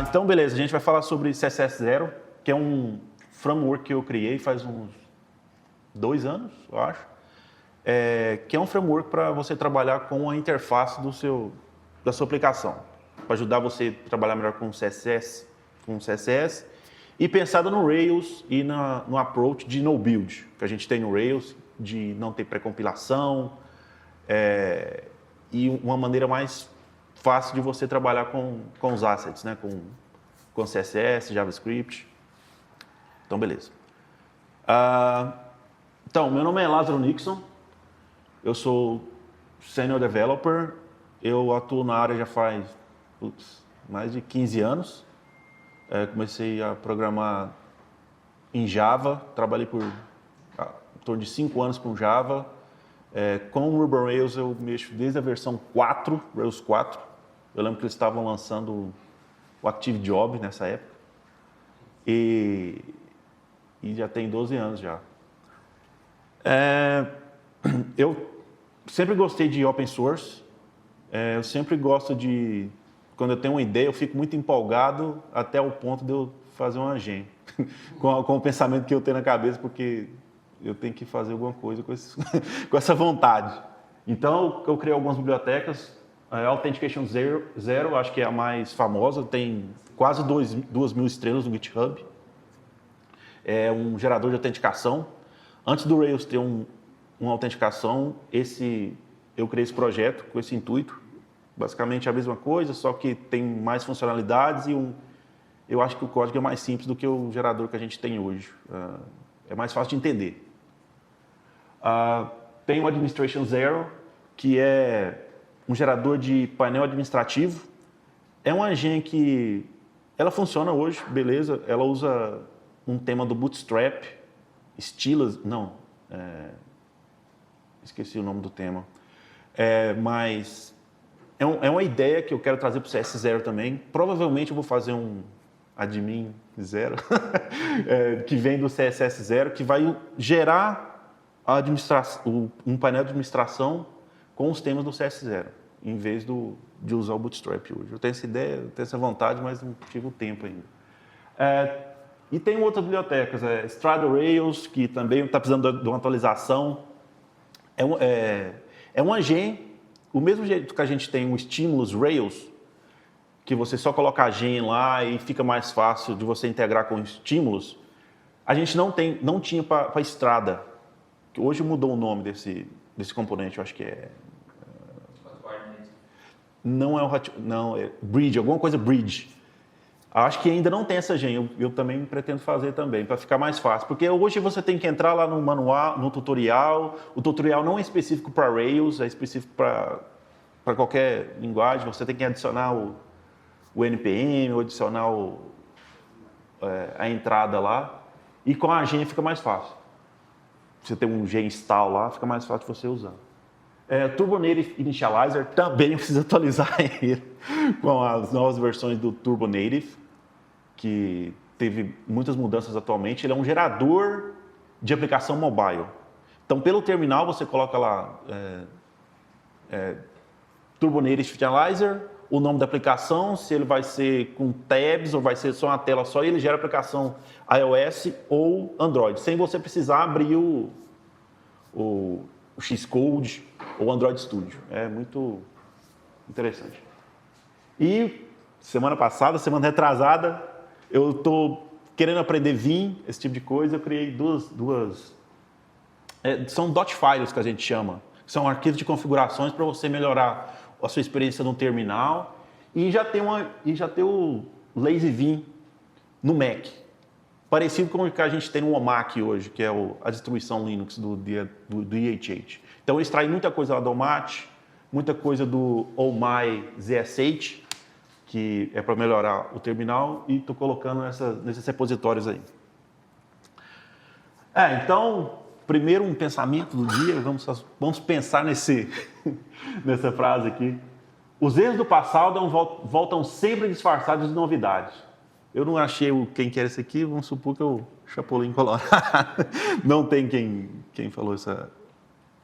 Então, beleza, a gente vai falar sobre CSS Zero, que é um framework que eu criei faz uns 2 anos, eu acho, que é um framework para você trabalhar com a interface da sua aplicação, para ajudar você a trabalhar melhor com CSS e pensado no Rails e no approach de no build, que a gente tem no Rails, de não ter pré-compilação, e uma maneira mais fácil de você trabalhar com os assets, né? com CSS, JavaScript. Então, beleza. Então, meu nome é Lázaro Nixon, eu sou Senior Developer, eu atuo na área já faz mais de 15 anos. Comecei a programar em Java, trabalhei por em torno de 5 anos com Java. Com o Ruby on Rails eu mexo desde a versão 4, Rails 4. Eu lembro que eles estavam lançando o Active Job nessa época. E já tem 12 anos já. Eu sempre gostei de open source. Eu sempre gosto de... Quando eu tenho uma ideia, eu fico muito empolgado até o ponto de eu fazer uma gen. com o pensamento que eu tenho na cabeça, porque eu tenho que fazer alguma coisa com essa vontade. Então, eu criei algumas bibliotecas. Authentication Zero, acho que é a mais famosa, tem quase 2.000 estrelas no GitHub. É um gerador de autenticação. Antes do Rails ter uma autenticação, eu criei esse projeto com esse intuito. Basicamente a mesma coisa, só que tem mais funcionalidades e eu acho que o código é mais simples do que o gerador que a gente tem hoje. É mais fácil de entender. Tem o Administration Zero, que é um gerador de painel administrativo. É uma engine que ela funciona hoje, beleza. Ela usa um tema do Bootstrap, esqueci o nome do tema. Mas é uma ideia que eu quero trazer para o CS Zero também. Provavelmente eu vou fazer um admin zero, que vem do CSS Zero, que vai gerar um painel de administração com os temas do CS Zero, em vez de usar o Bootstrap hoje. Eu tenho essa ideia, eu tenho essa vontade, mas não tive o tempo ainda. E tem outras bibliotecas, Strada Rails, que também está precisando de uma atualização. É uma gen, o mesmo jeito que a gente tem o Stimulus Rails, que você só coloca a gen lá e fica mais fácil de você integrar com estímulos, a gente não tinha para Strada. Hoje mudou o nome desse componente, eu acho que é Bridge, alguma coisa Bridge. Acho que ainda não tem essa gen, eu também pretendo fazer também, para ficar mais fácil. Porque hoje você tem que entrar lá no manual, no tutorial. O tutorial não é específico para Rails, é específico para qualquer linguagem. Você tem que adicionar o NPM, ou adicionar a entrada lá. E com a gen fica mais fácil. Você tem um gen install lá, fica mais fácil de você usar. Turbo Native Initializer, também precisa atualizar ele com as novas versões do Turbo Native, que teve muitas mudanças atualmente. Ele é um gerador de aplicação mobile. Então, pelo terminal, você coloca lá Turbo Native Initializer, o nome da aplicação, se ele vai ser com tabs ou vai ser só uma tela só, e ele gera a aplicação iOS ou Android, sem você precisar abrir o Xcode ou Android Studio. É muito interessante. E semana retrasada, eu estou querendo aprender Vim, esse tipo de coisa. Eu criei duas são dot files que a gente chama. São arquivos de configurações para você melhorar a sua experiência no terminal. E já tem o Lazy Vim no Mac. Parecido com o que a gente tem no OMAC hoje, que é a distribuição Linux do EHH. Então eu extraí muita coisa lá do OMAT, muita coisa do OMI ZSH, que é para melhorar o terminal, e estou colocando nesses repositórios aí. Então, primeiro um pensamento do dia, vamos pensar nessa frase aqui. Os erros do passado voltam sempre disfarçados de novidades. Eu não achei quem que era esse aqui, vamos supor que eu Chapolin Colorado. Não tem quem falou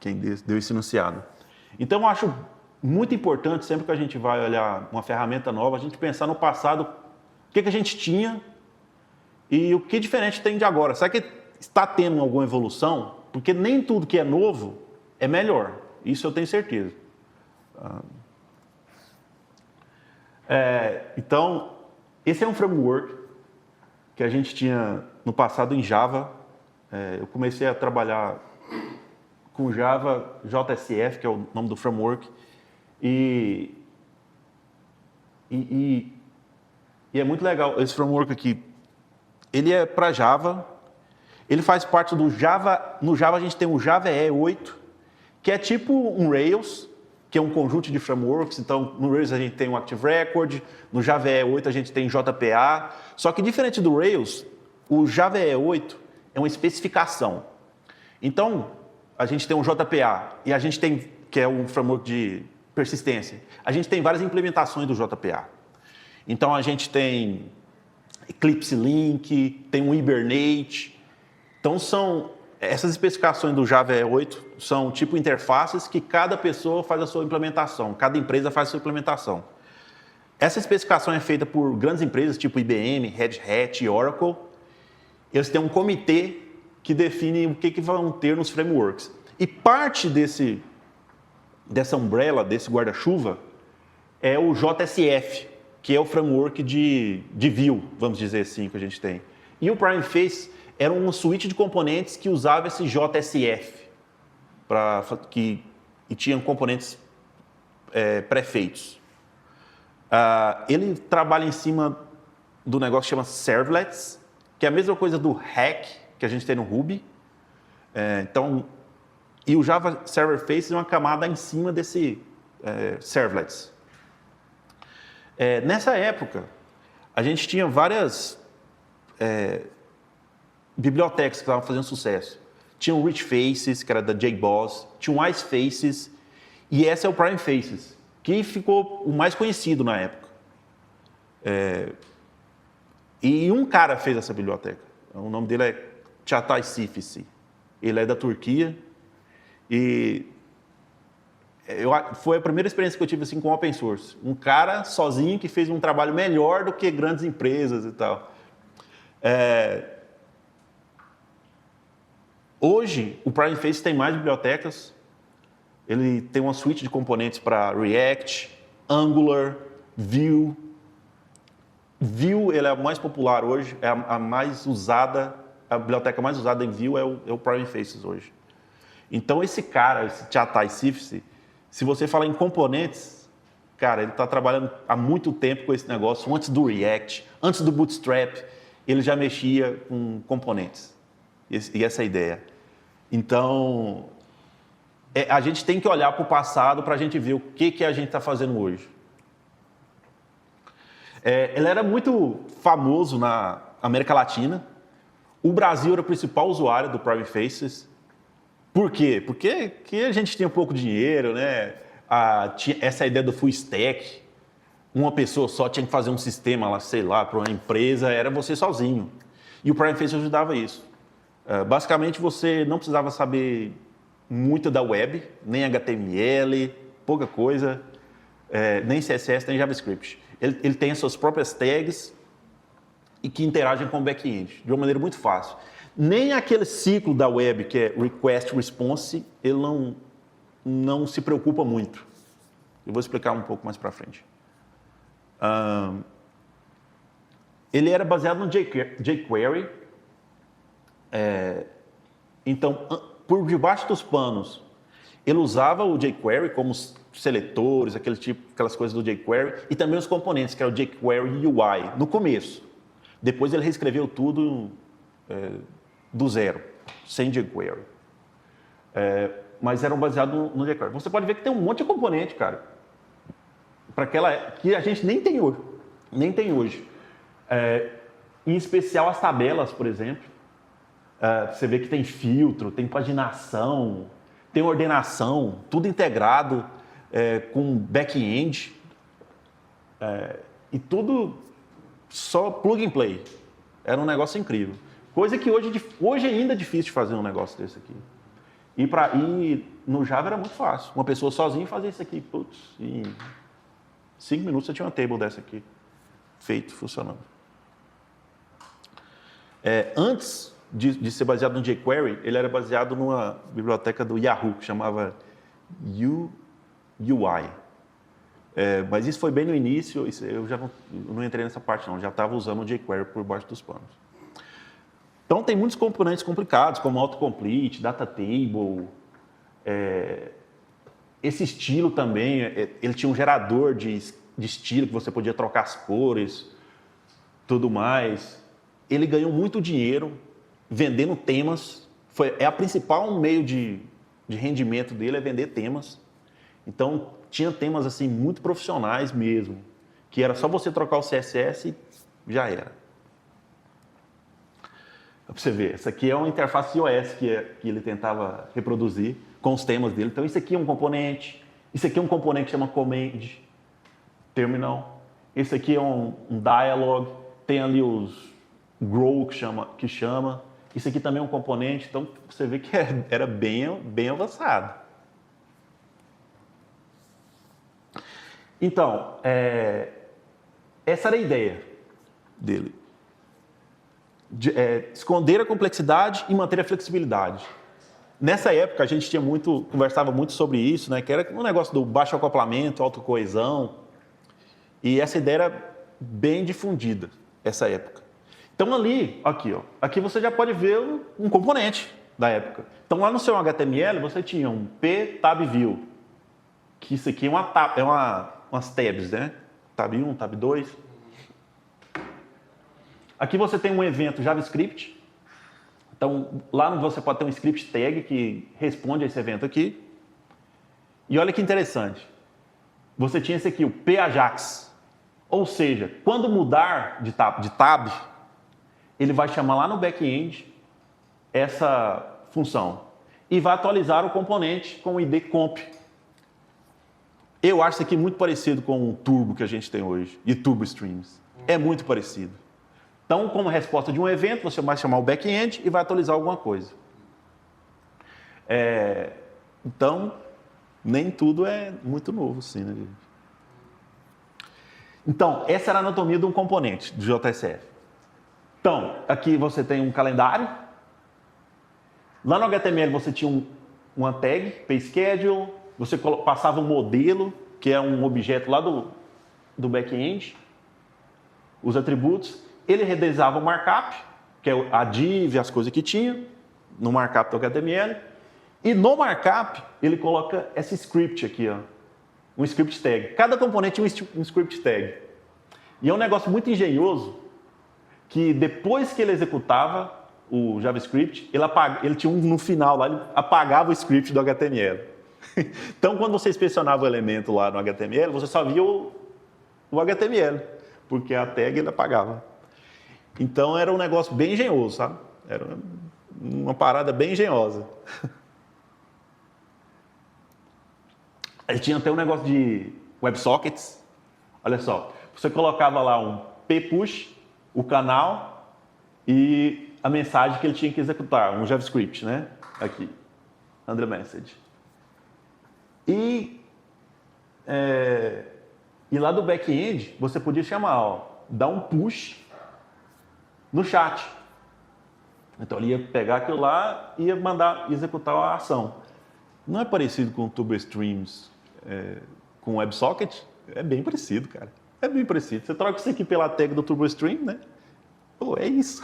quem deu esse enunciado. Então, eu acho muito importante, sempre que a gente vai olhar uma ferramenta nova, a gente pensar no passado que a gente tinha e o que diferente tem de agora. Será que está tendo alguma evolução? Porque nem tudo que é novo é melhor. Isso eu tenho certeza. Então, esse é um framework que a gente tinha no passado em Java. Eu comecei a trabalhar com Java JSF, que é o nome do framework, e é muito legal esse framework aqui. Ele é para Java, ele faz parte do Java. No Java a gente tem o Java EE 8, que é tipo um Rails, que é um conjunto de frameworks. Então, no Rails a gente tem o Active Record, no Java EE 8 a gente tem JPA. Só que diferente do Rails, o Java EE 8 é uma especificação. Então, a gente tem um JPA e a gente tem, que é um framework de persistência, a gente tem várias implementações do JPA. Então, a gente tem Eclipse Link, tem o Hibernate. Então, essas especificações do Java EE 8 são tipo interfaces que cada pessoa faz a sua implementação, cada empresa faz a sua implementação. Essa especificação é feita por grandes empresas tipo IBM, Red Hat e Oracle. Eles têm um comitê que define o que vão ter nos frameworks. E parte dessa umbrella, desse guarda-chuva, é o JSF, que é o framework de Vue, vamos dizer assim, que a gente tem. E o PrimeFace era uma suíte de componentes que usava esse JSF, e tinham componentes pré-feitos. Ele trabalha em cima do negócio que chama Servlets, que é a mesma coisa do Hack, que a gente tem no Ruby. E o Java Server Faces é uma camada em cima desse Servlets. Nessa época, a gente tinha várias bibliotecas que estavam fazendo sucesso. Tinha o Rich Faces, que era da JBoss, tinha o Ice Faces, e esse é o Prime Faces, que ficou o mais conhecido na época. E um cara fez essa biblioteca. O nome dele é Çağatay Sifisi. Ele é da Turquia. E foi a primeira experiência que eu tive assim, com open source. Um cara sozinho que fez um trabalho melhor do que grandes empresas e tal. Hoje, o PrimeFace tem mais bibliotecas. Ele tem uma suite de componentes para React, Angular, Vue. Vue ele é a mais popular hoje, é a mais usada, a biblioteca mais usada em Vue é o PrimeFaces hoje. Então, esse cara, esse Çağatay Sifisi, se você falar em componentes, cara, ele está trabalhando há muito tempo com esse negócio. Antes do React, antes do Bootstrap, ele já mexia com componentes. E essa é a ideia. Então, a gente tem que olhar para o passado para a gente ver o que a gente está fazendo hoje. Ele era muito famoso na América Latina. O Brasil era o principal usuário do PrimeFaces. Por quê? Porque a gente tinha pouco dinheiro, né? Tinha essa ideia do full stack. Uma pessoa só tinha que fazer um sistema lá, sei lá, para uma empresa, era você sozinho. E o PrimeFaces ajudava isso. Basicamente, você não precisava saber muito da web, nem HTML, pouca coisa, nem CSS, nem JavaScript. Ele tem as suas próprias tags e que interagem com o back-end de uma maneira muito fácil. Nem aquele ciclo da web, que é request response, ele não se preocupa muito. Eu vou explicar um pouco mais para frente. Ele era baseado no jQuery. Então, por debaixo dos panos, ele usava o jQuery como seletores, aquelas coisas do jQuery, e também os componentes, que era o jQuery UI, no começo. Depois ele reescreveu tudo do zero, sem jQuery. Mas eram baseados no jQuery. Você pode ver que tem um monte de componente, cara, para aquela que a gente nem tem hoje. Nem tem hoje. Em especial as tabelas, por exemplo. Você vê que tem filtro, tem paginação, tem ordenação, tudo integrado com back-end. E tudo só plug and play. Era um negócio incrível. Coisa que hoje ainda é difícil de fazer um negócio desse aqui. E no Java era muito fácil. Uma pessoa sozinha fazia isso aqui. Putz, em 5 minutos você tinha uma table dessa aqui. Feito, funcionando. Antes de ser baseado no jQuery, ele era baseado numa biblioteca do Yahoo, que chamava UI. Mas isso foi bem no início, eu já não entrei nessa parte não, já estava usando o jQuery por baixo dos panos. Então tem muitos componentes complicados, como autocomplete, data table, esse estilo também, ele tinha um gerador de estilo que você podia trocar as cores, tudo mais. Ele ganhou muito dinheiro vendendo temas, é a principal meio de rendimento dele é vender temas. Então tinha temas assim muito profissionais mesmo, que era só você trocar o CSS e já era. Para você ver, essa aqui é uma interface iOS que ele tentava reproduzir com os temas dele. Então isso aqui é um componente, isso aqui é um componente que chama command terminal, esse aqui é um dialog, tem ali os grow que chama, isso aqui também é um componente, então você vê que era bem avançado. Então, essa era a ideia dele. Esconder a complexidade e manter a flexibilidade. Nessa época, a gente conversava muito sobre isso, né, que era um negócio do baixo acoplamento, autocoesão, e essa ideia era bem difundida, essa época. Então aqui você já pode ver um componente da época. Então lá no seu HTML você tinha um p-tab-view, que isso aqui é umas tabs, né? Tab 1, tab 2. Aqui você tem um evento JavaScript. Então lá você pode ter um script tag que responde a esse evento aqui. E olha que interessante. Você tinha esse aqui, o p-ajax. Ou seja, quando mudar de tab, ele vai chamar lá no back-end essa função e vai atualizar o componente com o id comp. Eu acho isso aqui muito parecido com o Turbo que a gente tem hoje, e Turbo Streams. É muito parecido. Então, como resposta de um evento, você vai chamar o back-end e vai atualizar alguma coisa. Então, nem tudo é muito novo, assim, né, gente? Então, essa era a anatomia de um componente do JSF. Então, aqui você tem um calendário. Lá no HTML você tinha uma tag, paySchedule. Você passava um modelo, que é um objeto lá do back-end. Os atributos. Ele renderizava o markup, que é a div, as coisas que tinha, no markup do HTML. E no markup, ele coloca esse script aqui, ó, um script tag. Cada componente tinha um script tag. E é um negócio muito engenhoso, que depois que ele executava o JavaScript, ele tinha no final lá, ele apagava o script do HTML. Então, quando você inspecionava o elemento lá no HTML, você só via o HTML, porque a tag ele apagava. Então, era um negócio bem engenhoso, sabe? Era uma parada bem engenhosa. Ele tinha até um negócio de WebSockets. Olha só, você colocava lá um p-push, o canal e a mensagem que ele tinha que executar, um JavaScript, né? Aqui, under message. E lá do back-end, você podia chamar, dar um push no chat. Então ele ia pegar aquilo lá e ia mandar executar a ação. Não é parecido com o TurboStreams, com o WebSocket? É bem parecido, cara. É bem parecido. Você troca isso aqui pela tag do TurboStream, né? Pô, é isso.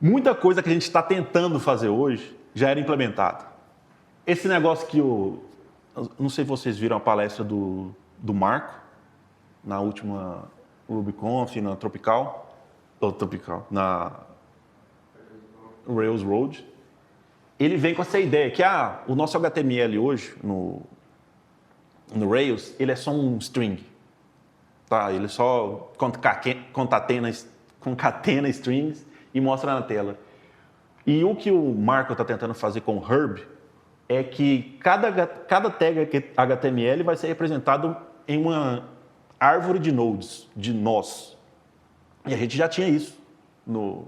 Muita coisa que a gente está tentando fazer hoje já era implementada. Esse negócio que não sei se vocês viram a palestra do Marco, na última RubyConf, na Tropical, na Rails Road. Ele vem com essa ideia que o nosso HTML hoje, no Rails, ele é só um string. Tá? Ele só concatena strings e mostra na tela. E o que o Marco está tentando fazer com o Herb é que cada tag HTML vai ser representado em uma árvore de nodes, de nós. E a gente já tinha isso no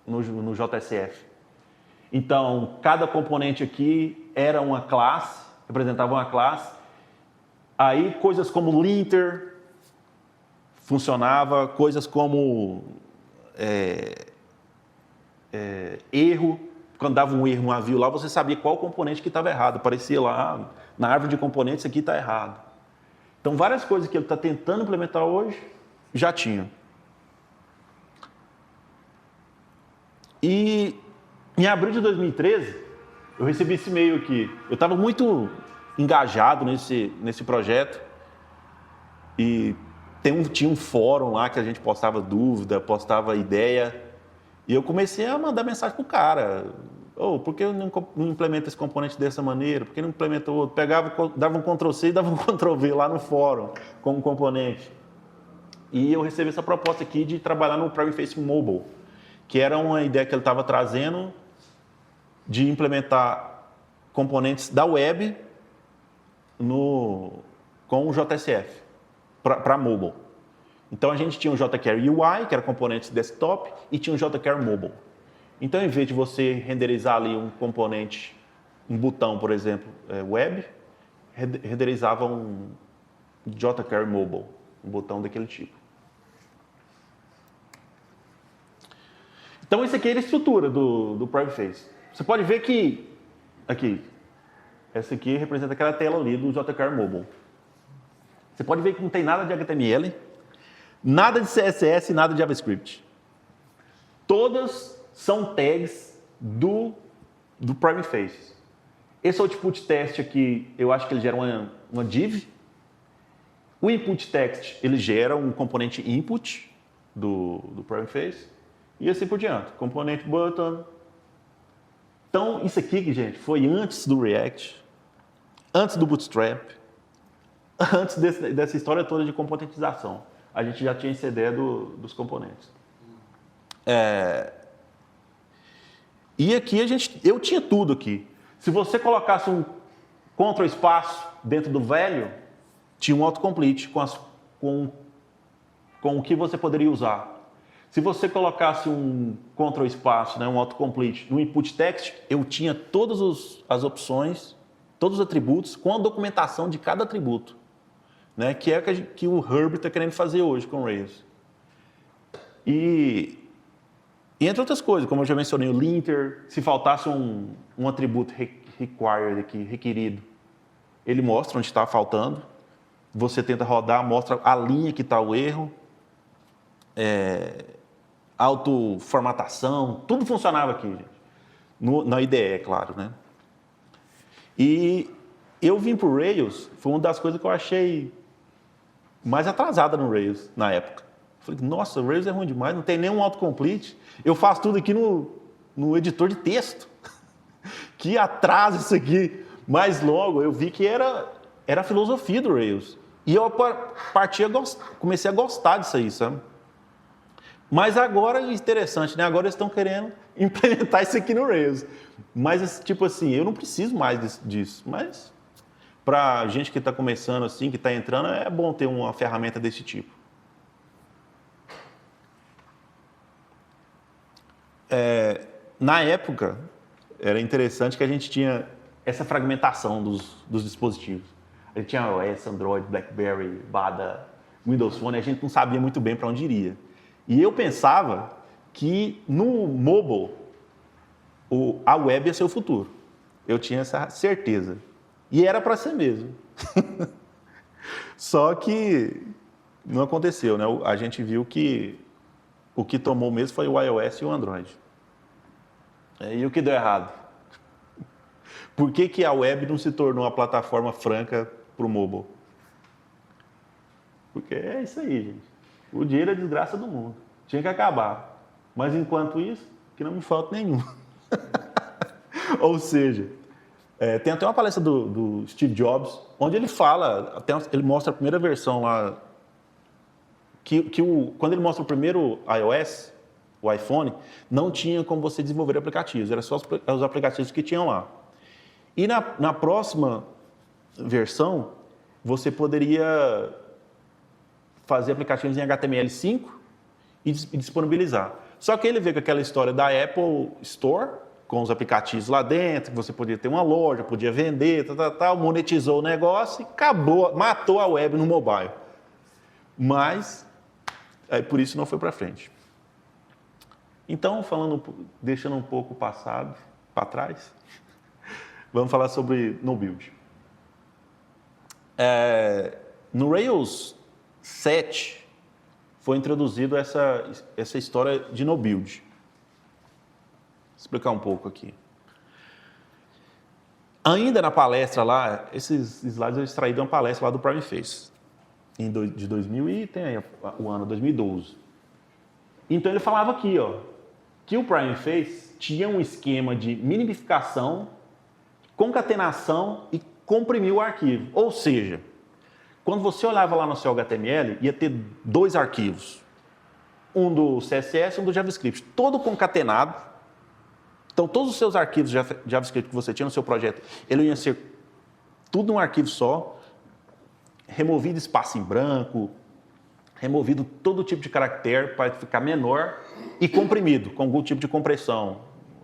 JSF. Então, cada componente aqui era uma classe, representava uma classe. Aí, coisas como linter, funcionava coisas como erro. Quando dava um erro, um avião lá, você sabia qual componente que estava errado. Aparecia lá, na árvore de componentes, isso aqui está errado. Então, várias coisas que ele está tentando implementar hoje, já tinha. E em abril de 2013, eu recebi esse e-mail aqui. Eu estava muito engajado nesse projeto. E tinha um fórum lá que a gente postava dúvida, postava ideia. E eu comecei a mandar mensagem pro cara. Por que eu não implemento esse componente dessa maneira? Por que não implementa outro? Dava um Ctrl+C e dava um Ctrl+V lá no fórum, como componente. E eu recebi essa proposta aqui de trabalhar no Private Facing Mobile, que era uma ideia que ele estava trazendo de implementar componentes da web com o JSF, para mobile. Então, a gente tinha o jQuery UI, que era componente desktop, e tinha o jQuery Mobile. Então, em vez de você renderizar ali um componente, um botão, por exemplo, web, renderizava um jQuery Mobile, um botão daquele tipo. Então, isso aqui é a estrutura do Private Face. Você pode ver que, aqui, essa aqui representa aquela tela ali do jQuery Mobile. Você pode ver que não tem nada de HTML, nada de CSS, nada de JavaScript. Todas são tags do Private Face. Esse output text aqui, eu acho que ele gera uma div. O input text, ele gera um componente input do Private Face. E assim por diante. Componente button. Então, isso aqui, gente, foi antes do React, antes do Bootstrap, antes dessa história toda de componentização. A gente já tinha essa ideia dos componentes. E aqui eu tinha tudo aqui. Se você colocasse um Ctrl espaço dentro do velho, tinha um autocomplete com o que você poderia usar. Se você colocasse um Ctrl espaço, um autocomplete no input text, eu tinha todas as opções, todos os atributos, com a documentação de cada atributo. Né, que é que o Herbert está querendo fazer hoje com o Rails. E entre outras coisas, como eu já mencionei, o linter, se faltasse um atributo required aqui, requerido, ele mostra onde está faltando, você tenta rodar, mostra a linha que está o erro, autoformatação, tudo funcionava aqui, gente. Na IDE, é claro, né? E eu vim para o Rails, foi uma das coisas que eu achei mais atrasada no Rails, na época. Falei, nossa, o Rails é ruim demais, não tem nenhum autocomplete. Eu faço tudo aqui no editor de texto. Que atrasa isso aqui. Mas logo eu vi que era a filosofia do Rails. E eu comecei a gostar disso aí, sabe? Mas agora é interessante, né? Agora eles estão querendo implementar isso aqui no Rails. Mas, tipo assim, eu não preciso mais disso. Mas, para gente que está começando assim, que está entrando, é bom ter uma ferramenta desse tipo. Na época, era interessante que a gente tinha essa fragmentação dos dispositivos. A gente tinha iOS, Android, BlackBerry, Bada, Windows Phone, e a gente não sabia muito bem para onde iria. E eu pensava que no mobile, a web ia ser o futuro. Eu tinha essa certeza. E era para ser mesmo. Só que não aconteceu, né? A gente viu que o que tomou mesmo foi o iOS e o Android. E o que deu errado? Por que a web não se tornou uma plataforma franca para o mobile? Porque é isso aí, gente. O dinheiro é a desgraça do mundo. Tinha que acabar. Mas enquanto isso, que não me falta nenhum. Ou seja, tem até uma palestra do Steve Jobs, onde ele fala, ele mostra a primeira versão lá, quando ele mostra o primeiro iOS, o iPhone, não tinha como você desenvolver aplicativos, era só os aplicativos que tinham lá. E na próxima versão, você poderia fazer aplicativos em HTML5 e disponibilizar. Só que ele veio com aquela história da Apple Store, com os aplicativos lá dentro, que você podia ter uma loja, podia vender, monetizou o negócio e acabou, matou a web no mobile. Mas Aí por isso não foi para frente. Então, deixando um pouco o passado para trás, vamos falar sobre no build. No Rails 7 foi introduzido essa história de no build. Vou explicar um pouco aqui. Ainda na palestra lá, esses slides eu extraí de uma palestra lá do Prime Face, de 2000 e tem aí o ano 2012. Então ele falava aqui, ó, que o Prime Face tinha um esquema de minificação, concatenação e comprimir o arquivo. Ou seja, quando você olhava lá no seu HTML, ia ter dois arquivos, um do CSS e um do JavaScript, todo concatenado. Então, todos os seus arquivos de JavaScript que você tinha no seu projeto, ele ia ser tudo num arquivo só, removido espaço em branco, removido todo tipo de caractere para ficar menor e comprimido, com algum tipo de compressão,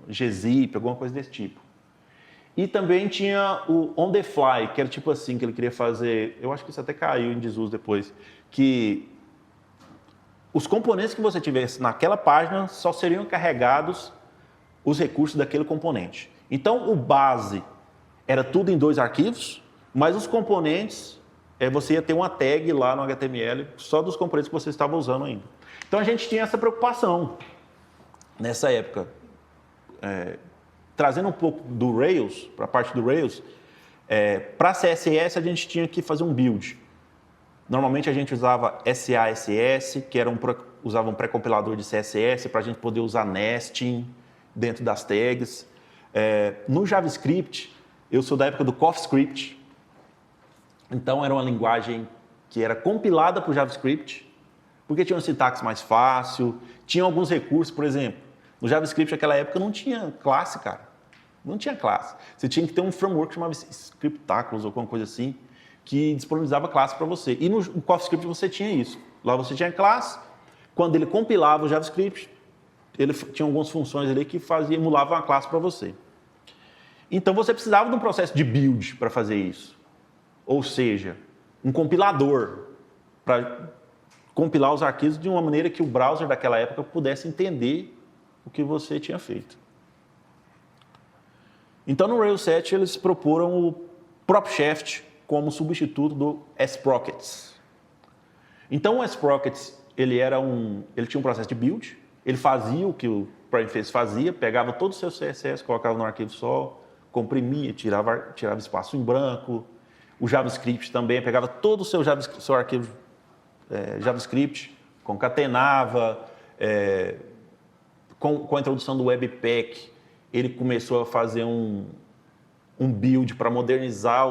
gzip, alguma coisa desse tipo. E também tinha o on the fly, que era tipo assim, que ele queria fazer, eu acho que isso até caiu em desuso depois, que os componentes que você tivesse naquela página só seriam carregados os recursos daquele componente. Então, o base era tudo em dois arquivos, mas os componentes, você ia ter uma tag lá no HTML só dos componentes que você estava usando ainda. Então, a gente tinha essa preocupação nessa época. Trazendo um pouco do Rails, para a parte do Rails, para CSS a gente tinha que fazer um build. Normalmente a gente usava SASS, que usava um pré-compilador de CSS para a gente poder usar nesting dentro das tags. No JavaScript, eu sou da época do CoffeeScript, então era uma linguagem que era compilada para o JavaScript, porque tinha uma sintaxe mais fácil, tinha alguns recursos, por exemplo, no JavaScript naquela época não tinha classe, cara, não tinha classe. Você tinha que ter um framework que chamava Scriptacles ou alguma coisa assim, que disponibilizava classe para você. E no CoffeeScript você tinha isso. Lá você tinha classe, quando ele compilava o JavaScript, ele tinha algumas funções ali que emulavam a classe para você. Então você precisava de um processo de build para fazer isso. Ou seja, um compilador para compilar os arquivos de uma maneira que o browser daquela época pudesse entender o que você tinha feito. Então no Rails 7 eles proporam o PropSheft como substituto do Sprockets. Então o Sprockets ele tinha um processo de build. Ele fazia o que o PrimeFace fazia, pegava todo o seu CSS, colocava num arquivo só, comprimia, tirava espaço em branco. O JavaScript também pegava todo o seu arquivo JavaScript, concatenava. Com a introdução do Webpack, ele começou a fazer um build para modernizar,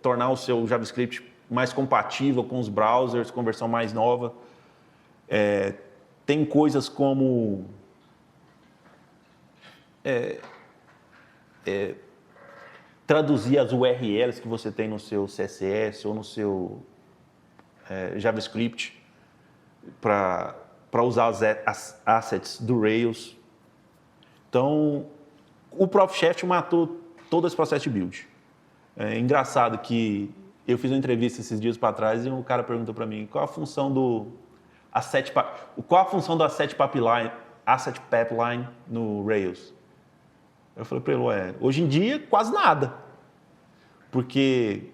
tornar o seu JavaScript mais compatível com os browsers, com versão mais nova. Tem coisas como traduzir as URLs que você tem no seu CSS ou no seu JavaScript para usar as assets do Rails. Então, o PropSheft matou todo esse processo de build. É engraçado que eu fiz uma entrevista esses dias para trás e um cara perguntou para mim qual a função do Asset Pipeline no Rails. Eu falei para ele, hoje em dia quase nada, porque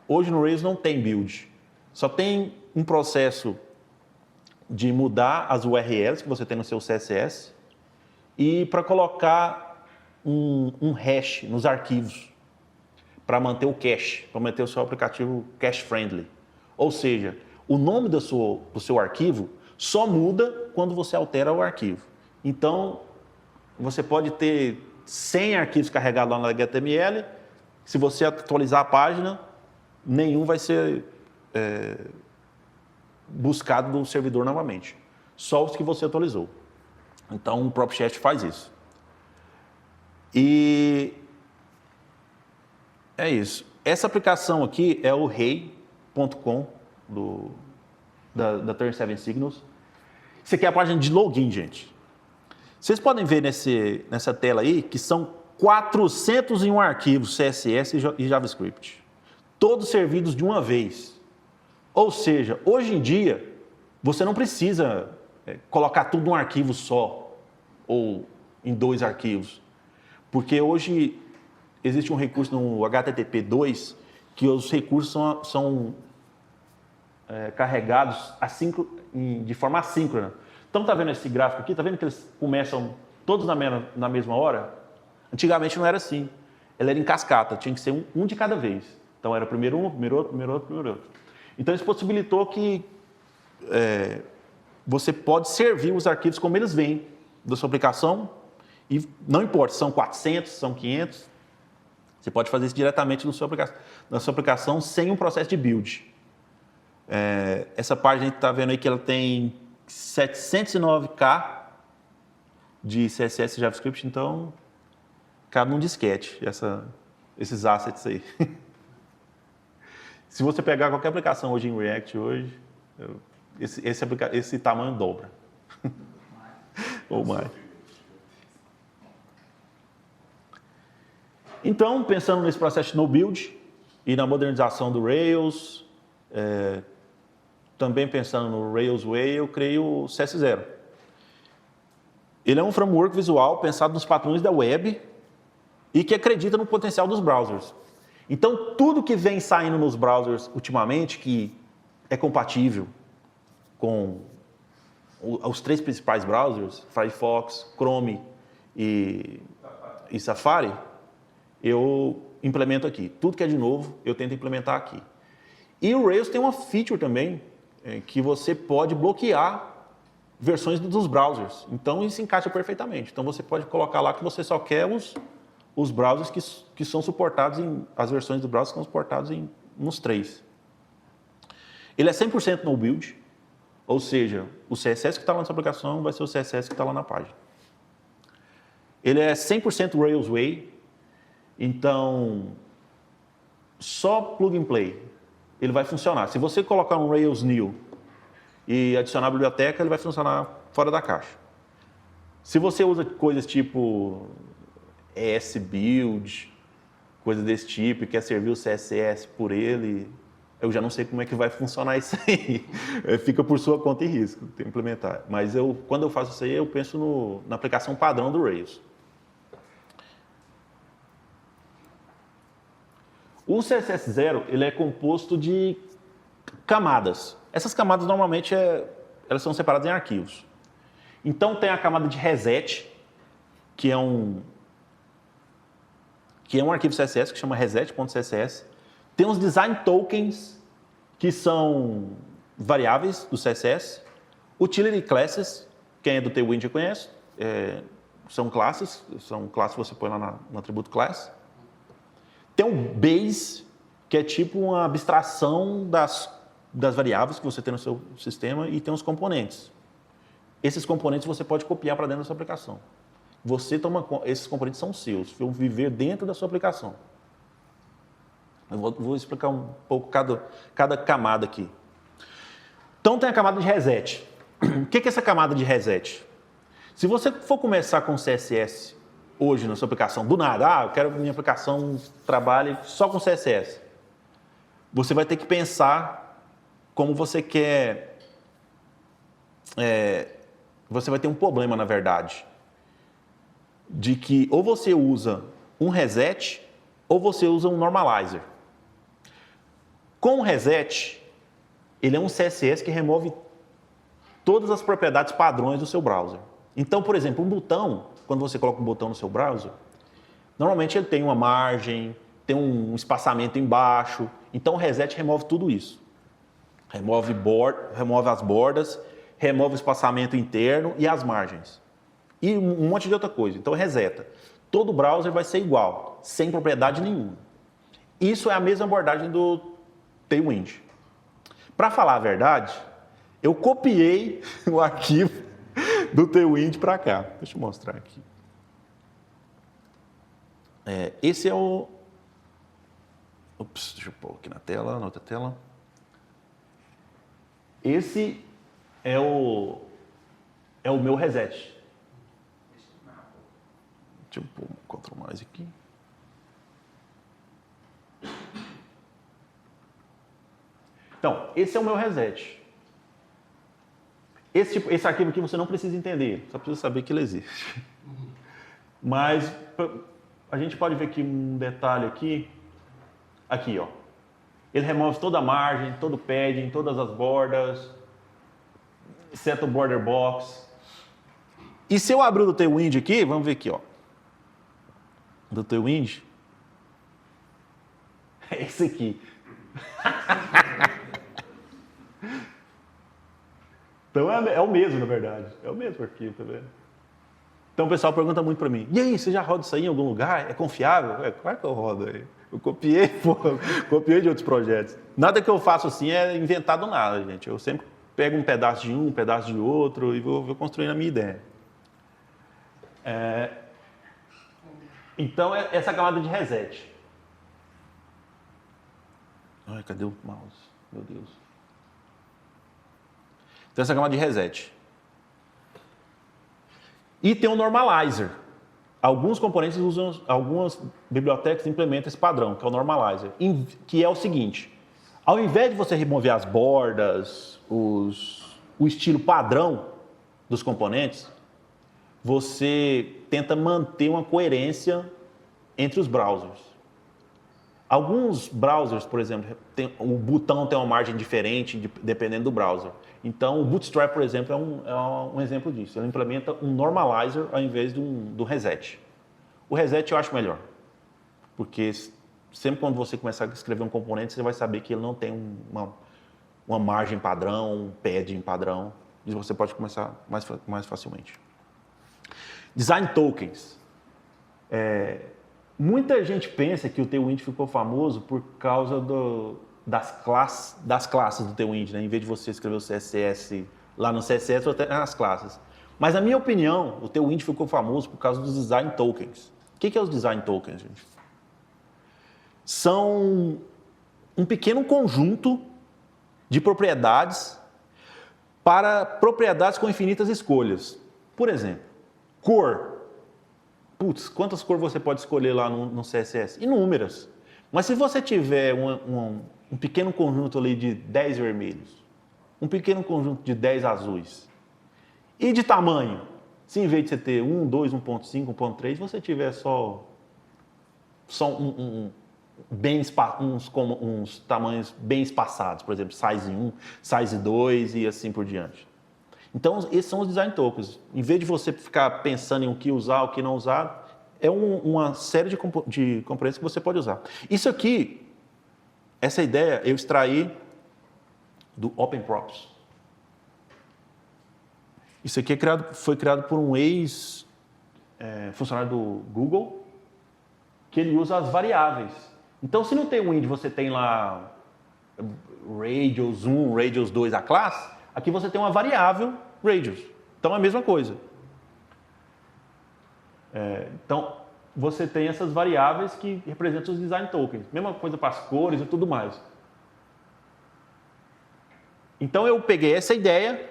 hoje no Rails não tem build, só tem um processo de mudar as URLs que você tem no seu CSS e para colocar um hash nos arquivos para manter o cache, para manter o seu aplicativo cache-friendly. Ou seja, o nome do seu arquivo só muda quando você altera o arquivo. Então, você pode ter 100 arquivos carregados lá no HTML, se você atualizar a página, nenhum vai ser buscado no servidor novamente. Só os que você atualizou. Então, o PropSheft faz isso. E é isso. Essa aplicação aqui é o hey.com da 37 Signals. Isso aqui é a página de login, gente. Vocês podem ver nessa tela aí que são 401 arquivos CSS e JavaScript. Todos servidos de uma vez. Ou seja, hoje em dia, Você não precisa colocar tudo num arquivo só ou em 2 arquivos, porque hoje existe um recurso no HTTP2 que os recursos são carregados de forma assíncrona. Então, está vendo esse gráfico aqui? Está vendo que eles começam todos na mesma hora? Antigamente não era assim. Ela era em cascata, tinha que ser um de cada vez. Então, era primeiro um, primeiro outro, primeiro outro, primeiro outro. Então, isso possibilitou que você pode servir os arquivos como eles vêm da sua aplicação, e não importa se são 400, se são 500, você pode fazer isso diretamente na sua aplicação sem um processo de build. Essa página a gente está vendo aí que ela tem 709K de CSS e JavaScript, então cabe num disquete esses assets aí. Se você pegar qualquer aplicação hoje em React, esse tamanho dobra. Ou mais. Então, pensando nesse processo de no build e na modernização do Rails, também pensando no Rails Way, eu criei o CS0. Ele é um framework visual pensado nos padrões da web e que acredita no potencial dos browsers. Então, tudo que vem saindo nos browsers ultimamente, que é compatível com os 3 principais browsers, Firefox, Chrome e Safari, eu implemento aqui. Tudo que é de novo, eu tento implementar aqui. E o Rails tem uma feature também, que você pode bloquear versões dos browsers. Então, isso encaixa perfeitamente. Então, você pode colocar lá que você só quer os browsers que são suportados as versões do browser que são suportados nos 3. Ele é 100% no build, ou seja, o CSS que está lá na sua aplicação vai ser o CSS que está lá na página. Ele é 100% Rails Way, então só plug and play. Ele vai funcionar. Se você colocar um Rails New e adicionar a biblioteca, ele vai funcionar fora da caixa. Se você usa coisas tipo ESBuild, coisas desse tipo, e quer servir o CSS por ele, eu já não sei como é que vai funcionar isso aí. Fica por sua conta e risco de implementar. Mas quando eu faço isso aí, eu penso na aplicação padrão do Rails. O CSS0 ele é composto de camadas. Essas camadas normalmente elas são separadas em arquivos. Então tem a camada de reset, que é um arquivo CSS que chama reset.css. Tem os design tokens, que são variáveis do CSS. Utility classes, quem é do Tailwind já conhece, são classes que você põe lá no atributo class. Tem o base, que é tipo uma abstração das variáveis que você tem no seu sistema, e tem os componentes. Esses componentes você pode copiar para dentro da sua aplicação. Esses componentes são seus, vão viver dentro da sua aplicação. Eu vou explicar um pouco cada camada aqui. Então tem a camada de reset. O que é essa camada de reset? Se você for começar com CSS hoje na sua aplicação, do nada, eu quero que minha aplicação trabalhe só com CSS. Você vai ter que pensar como você quer... você vai ter um problema, na verdade, de que ou você usa um reset ou você usa um normalizer. Com o reset, ele é um CSS que remove todas as propriedades padrões do seu browser. Então, por exemplo, um botão, quando você coloca um botão no seu browser, normalmente ele tem uma margem, tem um espaçamento embaixo. Então, o reset remove tudo isso. Remove as bordas, remove o espaçamento interno e as margens. E um monte de outra coisa. Então, reseta. Todo browser vai ser igual, sem propriedade nenhuma. Isso é a mesma abordagem do Tailwind. Para falar a verdade, eu copiei o arquivo do Tailwind para cá. Deixa eu mostrar aqui. Esse é o... Ops, deixa eu pôr aqui na outra tela. Esse é o meu reset. Deixa eu pôr um Ctrl mais aqui. Então, esse é o meu reset. Esse arquivo aqui você não precisa entender, só precisa saber que ele existe. Mas a gente pode ver aqui um detalhe aqui. Aqui, ó. Ele remove toda a margem, todo o padding, todas as bordas, exceto o border box. E se eu abrir o do Tailwind aqui, vamos ver aqui, ó. Do Tailwind. É esse aqui. Então é o mesmo, na verdade. É o mesmo arquivo, tá vendo? Então o pessoal pergunta muito para mim, e aí, você já roda isso aí em algum lugar? É confiável? É claro que eu rodo aí. Eu copiei, pô, copiei de outros projetos. Nada que eu faço assim é inventado nada, gente. Eu sempre pego um pedaço de um pedaço de outro e vou construindo a minha ideia. Então, essa camada de reset. Ai, cadê o mouse? Meu Deus. Então, essa camada de reset. E tem um normalizer. Alguns componentes usam, algumas bibliotecas implementam esse padrão, que é o normalizer, que é o seguinte: ao invés de você remover as bordas, o estilo padrão dos componentes, você tenta manter uma coerência entre os browsers. Alguns browsers, por exemplo, o botão tem uma margem diferente dependendo do browser. Então, o Bootstrap, por exemplo, é um exemplo disso. Ele implementa um normalizer ao invés do reset. O reset eu acho melhor, porque sempre quando você começar a escrever um componente, você vai saber que ele não tem uma margem padrão, um padding padrão, e você pode começar mais facilmente. Design tokens. Muita gente pensa que o Tailwind ficou famoso por causa das classes do Tailwind, né? Em vez de você escrever o CSS lá no CSS ou até nas classes. Mas, na minha opinião, o Tailwind ficou famoso por causa dos design tokens. O que é os design tokens, gente? São um pequeno conjunto de propriedades para propriedades com infinitas escolhas. Por exemplo, cor. Putz, quantas cores você pode escolher lá no CSS? Inúmeras. Mas se você tiver um pequeno conjunto ali de 10 vermelhos, um pequeno conjunto de 10 azuis, e de tamanho, se em vez de você ter 1, 2, 1.5, 1.3, você tiver só uns tamanhos bem espaçados, por exemplo, size 1, size 2 e assim por diante. Então, esses são os design tokens. Em vez de você ficar pensando em o que usar, o que não usar, é uma série de componentes que você pode usar. Isso aqui, essa ideia, eu extraí do OpenProps. Isso aqui foi criado por um ex-funcionário do Google, que ele usa as variáveis. Então, se no Tailwind você tem lá radius 1, radius 2 a classe, aqui você tem uma variável radius. Então, é a mesma coisa. Então, você tem essas variáveis que representam os design tokens. Mesma coisa para as cores e tudo mais. Então, eu peguei essa ideia.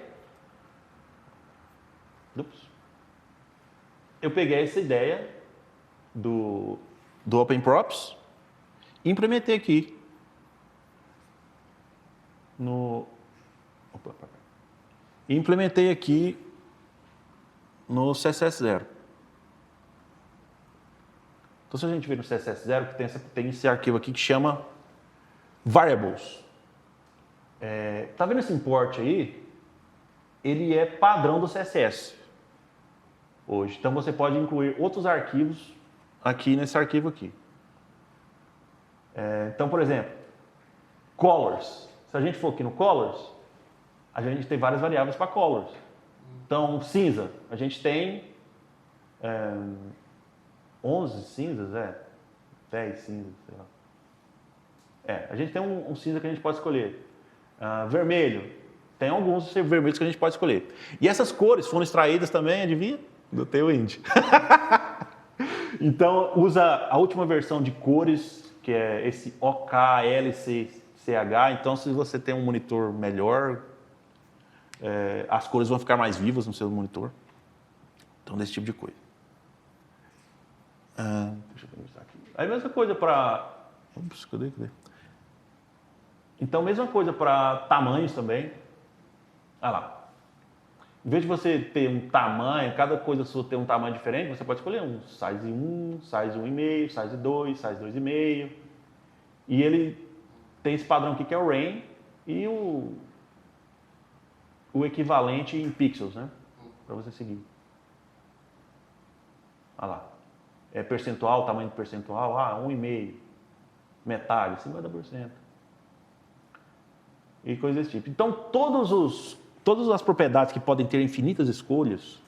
Eu peguei essa ideia do OpenProps e implementei aqui no CSS0. Então, se a gente ver no CSS0, tem esse arquivo aqui que chama variables. Tá vendo esse import aí? Ele é padrão do CSS hoje. Então, você pode incluir outros arquivos aqui nesse arquivo aqui. Então, por exemplo, colors. Se a gente for aqui no colors, a gente tem várias variáveis para colors. Então, cinza. A gente tem 11 cinzas, 10 cinzas, sei lá. A gente tem um cinza que a gente pode escolher. Vermelho. Tem alguns vermelhos que a gente pode escolher. E essas cores foram extraídas também, adivinha? Do Tailwind. Então, usa a última versão de cores, que é esse OKLCCH. Então, se você tem um monitor melhor, as cores vão ficar mais vivas no seu monitor. Então, desse tipo de coisa. Deixa eu pensar aqui. Aí, mesma coisa para... Cadê? Então, mesma coisa para tamanhos também. Olha lá. Em vez de você ter um tamanho, cada coisa sua ter um tamanho diferente, você pode escolher um size 1, size 1,5, size 2, size 2,5. E ele tem esse padrão aqui que é o RAIN e o equivalente em pixels, né? Para você seguir. Olha lá. É percentual, tamanho de percentual, 1,5. Metade, 50%. E coisas desse tipo. Então, todas as propriedades que podem ter infinitas escolhas,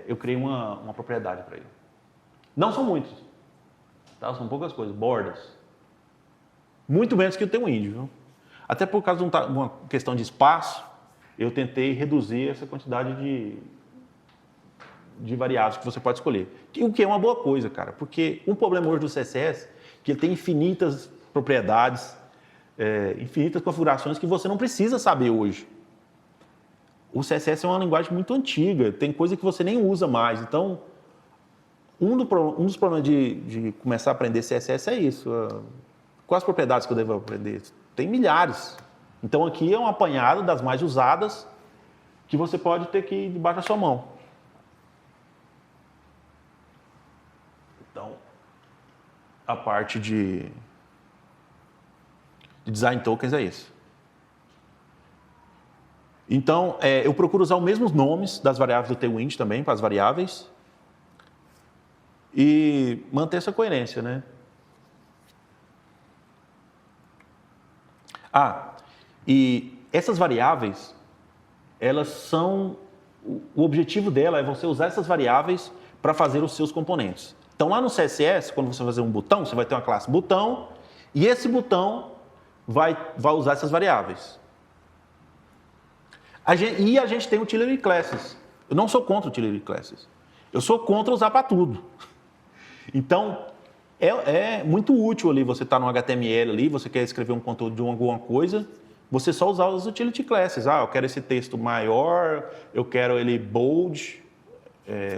eu criei uma propriedade para ele. Não são muitos, tá? São poucas coisas, borders. Muito menos que o Tailwind, viu? Até por causa de uma questão de espaço, eu tentei reduzir essa quantidade de variáveis que você pode escolher. O que é uma boa coisa, cara, porque um problema hoje do CSS é que ele tem infinitas propriedades, infinitas configurações que você não precisa saber hoje. O CSS é uma linguagem muito antiga, tem coisa que você nem usa mais. Então, um dos problemas de começar a aprender CSS é isso. Quais propriedades que eu devo aprender? Tem milhares. Então, aqui é um apanhado das mais usadas que você pode ter que ir debaixo da sua mão. Então, a parte de design tokens é isso. Então, eu procuro usar os mesmos nomes das variáveis do Tailwind também, para as variáveis, e manter essa coerência, né? E essas variáveis, elas são... O objetivo dela é você usar essas variáveis para fazer os seus componentes. Então, lá no CSS, quando você fazer um botão, você vai ter uma classe botão, e esse botão vai usar essas variáveis. A gente tem utility classes. Eu não sou contra utility classes. Eu sou contra usar para tudo. Então, é muito útil ali você estar no HTML ali, você quer escrever um conteúdo de alguma coisa, você só usar os utility classes. Eu quero esse texto maior, eu quero ele bold,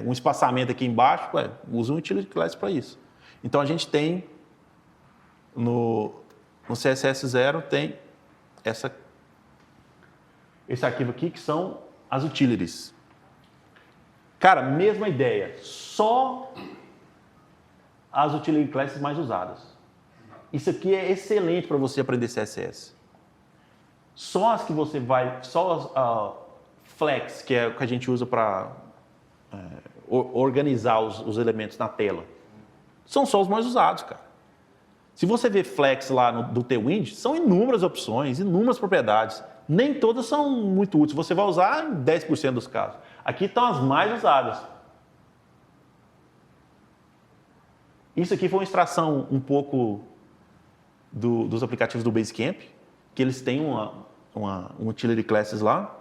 um espaçamento aqui embaixo, usa um utility class para isso. Então, a gente tem, no CSS0, tem esse arquivo aqui, que são as utilities. Cara, mesma ideia, só as utility classes mais usadas. Isso aqui é excelente para você aprender CSS. Só as que você vai... Só as flex, que é o que a gente usa para organizar os elementos na tela. São só os mais usados, cara. Se você vê flex lá do Tailwind, são inúmeras opções, inúmeras propriedades. Nem todas são muito úteis. Você vai usar em 10% dos casos. Aqui estão as mais usadas. Isso aqui foi uma extração um pouco dos aplicativos do Basecamp, que eles têm uma utility classes lá.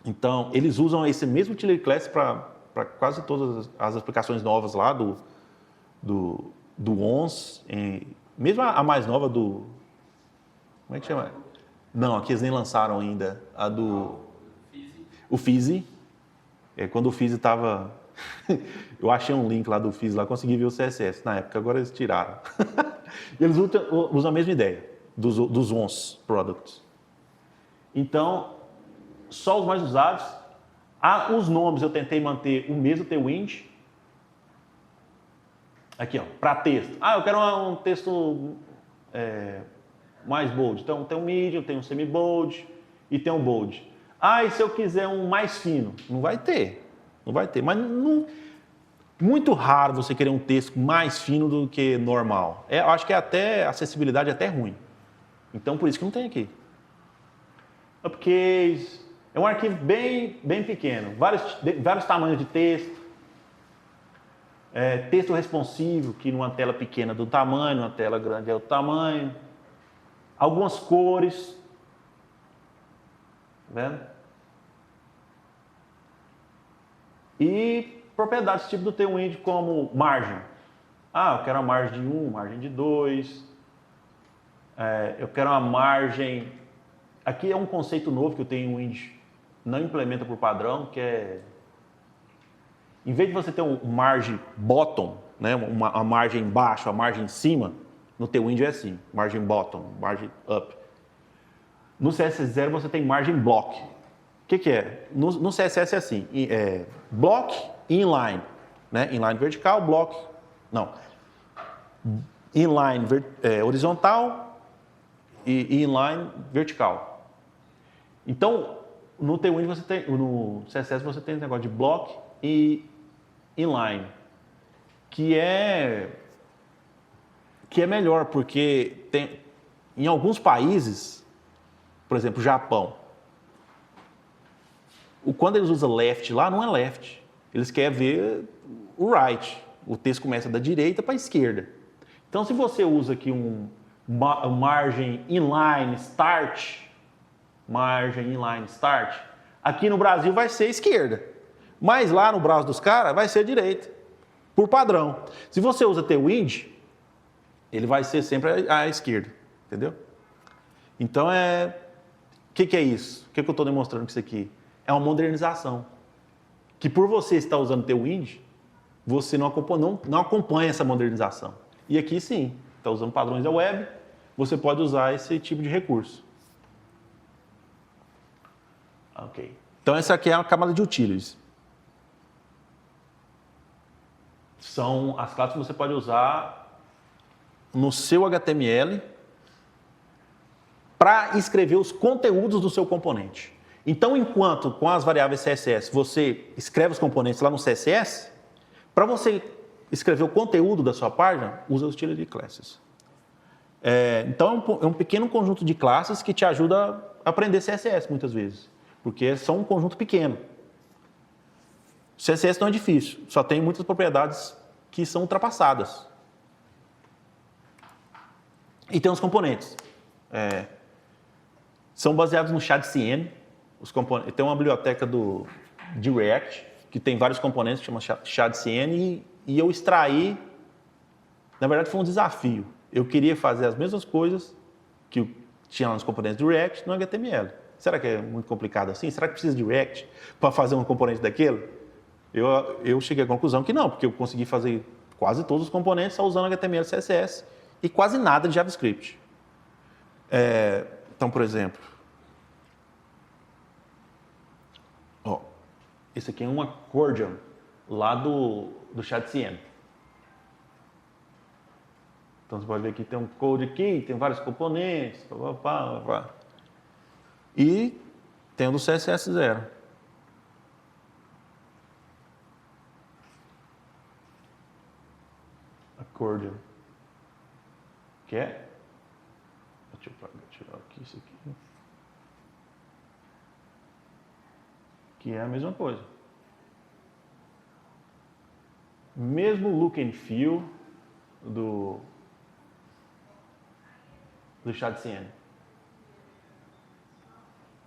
Então, eles usam esse mesmo utility class para quase todas as aplicações novas lá do ONS, mesmo a mais nova do... Como é que chama? Não, aqui eles nem lançaram ainda. O Fizi. Quando o Fizi estava... Eu achei um link lá do Fizi, lá consegui ver o CSS na época, agora eles tiraram. Eles usam a mesma ideia dos ONS products. Então, só os mais usados. Os nomes eu tentei manter o mesmo Tailwind. Aqui, para texto. Eu quero um texto mais bold. Então, tem um medium, tem um semi-bold e tem um bold. E se eu quiser um mais fino? Não vai ter. Não vai ter. Mas muito raro você querer um texto mais fino do que normal. Eu acho que a acessibilidade é até ruim. Então, por isso que não tem aqui. Upcase. É um arquivo bem pequeno. Vários tamanhos de texto. Texto responsivo, que numa tela pequena é do tamanho, numa tela grande é o tamanho. Algumas cores. Tá vendo? E propriedades tipo do Tailwind, como margem. Eu quero uma margem de 1, margem de 2. Eu quero uma margem... Aqui é um conceito novo que o Tailwind não implementa por padrão, que é... Em vez de você ter um margem bottom, né, uma margem embaixo, a margem em cima, no Tailwind é assim, margem bottom, margem up. No CSS0 você tem margem block, que é? No CSS é assim, block e inline. Né? Inline vertical, block... Não. Inline horizontal e inline vertical. Então, no Tailwind no CSS você tem esse negócio de block e inline, que é melhor, porque em alguns países, por exemplo, Japão, quando eles usam left lá, não é left. Eles querem ver o right. O texto começa da direita para a esquerda. Então, se você usa aqui margem inline start, aqui no Brasil vai ser esquerda. Mas lá no browser dos caras vai ser direita, por padrão. Se você usa Tailwind, ele vai ser sempre à esquerda, entendeu? Então, o que é isso? O que eu estou demonstrando com isso aqui? É uma modernização. Que por você estar usando Tailwind, você não acompanha essa modernização. E aqui sim, está usando padrões da web, você pode usar esse tipo de recurso. Ok. Então essa aqui é a camada de utilities. São as classes que você pode usar no seu HTML para escrever os conteúdos do seu componente. Então, enquanto com as variáveis CSS você escreve os componentes lá no CSS, para você escrever o conteúdo da sua página, usa os utility classes. Então, é um pequeno conjunto de classes que te ajuda a aprender CSS muitas vezes, porque são um conjunto pequeno. O CSS não é difícil, só tem muitas propriedades que são ultrapassadas. E tem os componentes. São baseados no ShadCN. Tem uma biblioteca de React, que tem vários componentes, que chama ShadCN, e eu extraí, na verdade foi um desafio. Eu queria fazer as mesmas coisas que tinha lá nos componentes do React no HTML. Será que é muito complicado assim? Será que precisa de React para fazer um componente daquele? Eu cheguei à conclusão que não, porque eu consegui fazer quase todos os componentes só usando HTML e CSS e quase nada de JavaScript. Então, por exemplo, esse aqui é um accordion lá do ShadCN. Então você pode ver que tem um code aqui, tem vários componentes, e tem o do CSS0. Accordion. Que é? Deixa eu tirar aqui isso aqui. Que é a mesma coisa. Mesmo look and feel do ShadCN.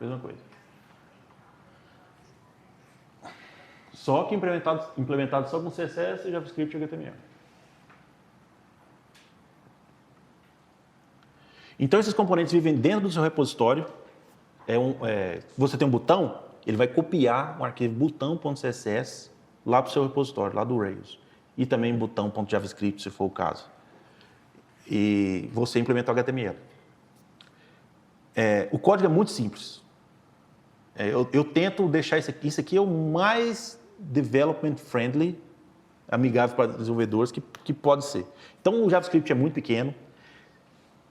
Mesma coisa. Só que implementado só com CSS, JavaScript e HTML. Então esses componentes vivem dentro do seu repositório. Você tem um botão, ele vai copiar o arquivo botão.css lá para o seu repositório, lá do Rails. E também botão.javascript, se for o caso. E você implementa o HTML. O código é muito simples. Eu tento deixar isso aqui é o mais development friendly, amigável para desenvolvedores que pode ser. Então o JavaScript é muito pequeno.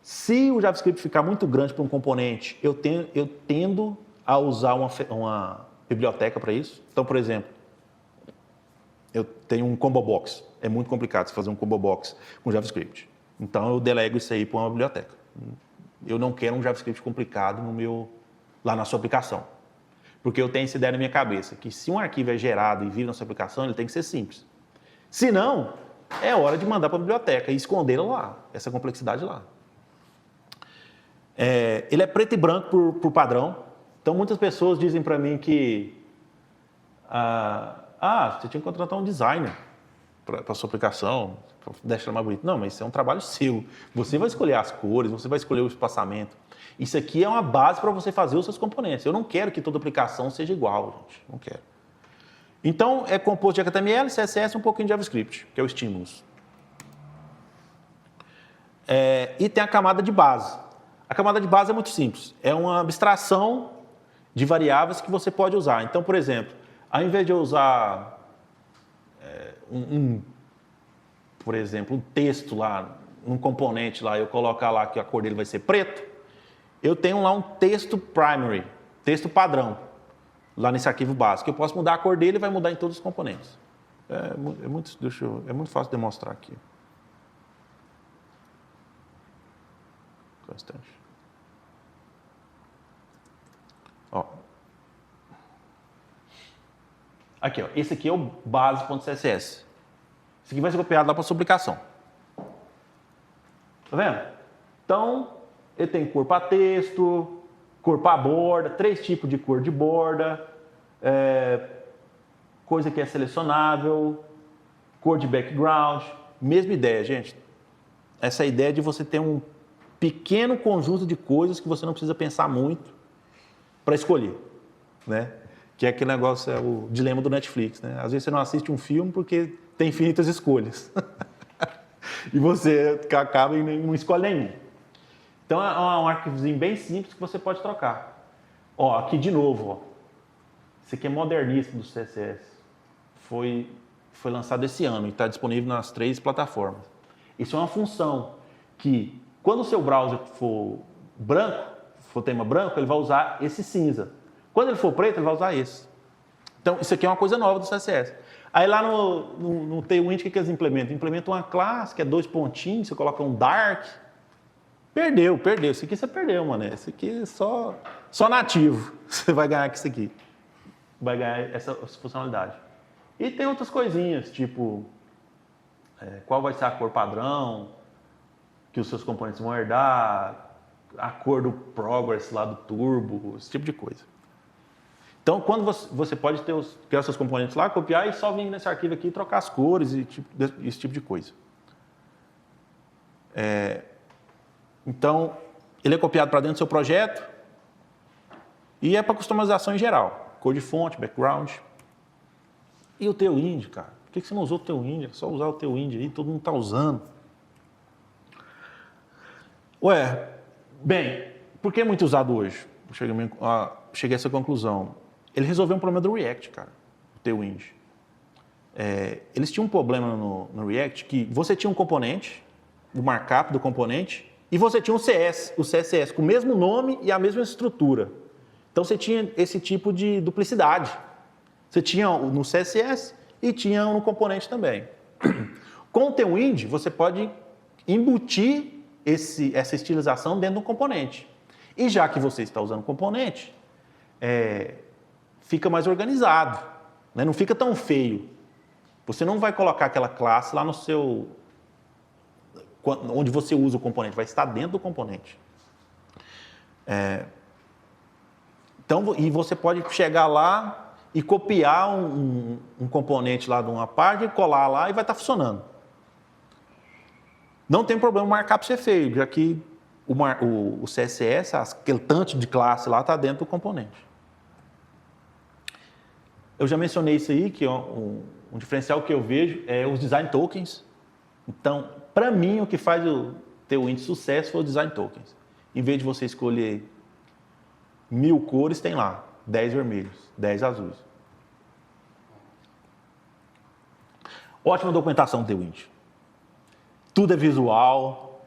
Se o JavaScript ficar muito grande para um componente, eu tendo a usar uma biblioteca para isso. Então, por exemplo, eu tenho um combo box. É muito complicado você fazer um combo box com JavaScript. Então, eu delego isso aí para uma biblioteca. Eu não quero um JavaScript complicado lá na sua aplicação. Porque eu tenho essa ideia na minha cabeça, que se um arquivo é gerado e vive na sua aplicação, ele tem que ser simples. Se não, é hora de mandar para a biblioteca e esconder lá, essa complexidade lá. Ele é preto e branco por padrão. Então, muitas pessoas dizem para mim que você tinha que contratar um designer para a sua aplicação, para deixar mais bonito. Não, mas isso é um trabalho seu. Você vai escolher as cores, você vai escolher o espaçamento. Isso aqui é uma base para você fazer os seus componentes. Eu não quero que toda aplicação seja igual, gente. Não quero. Então, é composto de HTML, CSS e um pouquinho de JavaScript, que é o stimulus. E tem a camada de base. A camada de base é muito simples. É uma abstração de variáveis que você pode usar. Então, por exemplo, ao invés de eu usar, por exemplo, um texto lá, um componente lá, eu colocar lá que a cor dele vai ser preto, eu tenho lá um texto primary, texto padrão, lá nesse arquivo básico. Eu posso mudar a cor dele e vai mudar em todos os componentes. É muito fácil de demonstrar aqui. Bastante. Ó. Aqui, ó. Esse aqui é o base.css. Esse aqui vai ser copiado lá para sua aplicação. Tá vendo? Então, ele tem cor para texto, cor para borda, 3 tipos de cor de borda, coisa que é selecionável, cor de background. Mesma ideia, gente. Essa ideia de você ter um pequeno conjunto de coisas que você não precisa pensar muito para escolher, né? Que é aquele negócio, é o dilema do Netflix, né? Às vezes você não assiste um filme porque tem infinitas escolhas. E você acaba e não escolhe nenhum. Então é um arquivozinho bem simples que você pode trocar. Ó, aqui de novo, ó. Esse aqui é moderníssimo do CSS. Foi lançado esse ano e está disponível nas 3 plataformas. Isso é uma função que, quando o seu browser for branco, for tema branco, ele vai usar esse cinza. Quando ele for preto, ele vai usar esse. Então, isso aqui é uma coisa nova do CSS. Aí lá no Tailwind, o que eles implementam? Implementam uma classe, que é 2 pontinhos, você coloca um dark. Perdeu. Isso aqui você perdeu, mano. Esse aqui é só nativo. Você vai ganhar com isso aqui. Vai ganhar essa funcionalidade. E tem outras coisinhas, tipo, qual vai ser a cor padrão que os seus componentes vão herdar, a cor do progress lá do turbo, esse tipo de coisa. Então, quando você pode criar os seus componentes lá, copiar e só vir nesse arquivo aqui e trocar as cores e esse tipo de coisa. Então, ele é copiado para dentro do seu projeto e é para customização em geral. Cor de fonte, background. E o Tailwind, cara? Por que você não usou o Tailwind? É só usar o Tailwind aí, todo mundo está usando. Bem, por que é muito usado hoje? Cheguei a essa conclusão. Ele resolveu um problema do React, cara, o Tailwind. Eles tinham um problema no React que você tinha um componente, o markup do componente, e você tinha o CSS com o mesmo nome e a mesma estrutura. Então você tinha esse tipo de duplicidade. Você tinha no CSS e tinha no componente também. Com o Tailwind, você pode embutir essa estilização dentro do componente. E já que você está usando o componente, fica mais organizado, né? Não fica tão feio. Você não vai colocar aquela classe lá no seu... onde você usa o componente, vai estar dentro do componente. Então, e você pode chegar lá e copiar um componente lá de uma parte, colar lá e vai estar funcionando. Não tem problema o markup ser feio, já que o CSS, aquele tanto de classe lá, está dentro do componente. Eu já mencionei isso aí, que um diferencial que eu vejo é os design tokens. Então, para mim, o que faz o Tailwind sucesso foi o design tokens. Em vez de você escolher 1000 cores, tem lá 10 vermelhos, 10 azuis. Ótima documentação do Tailwind. Tudo é visual,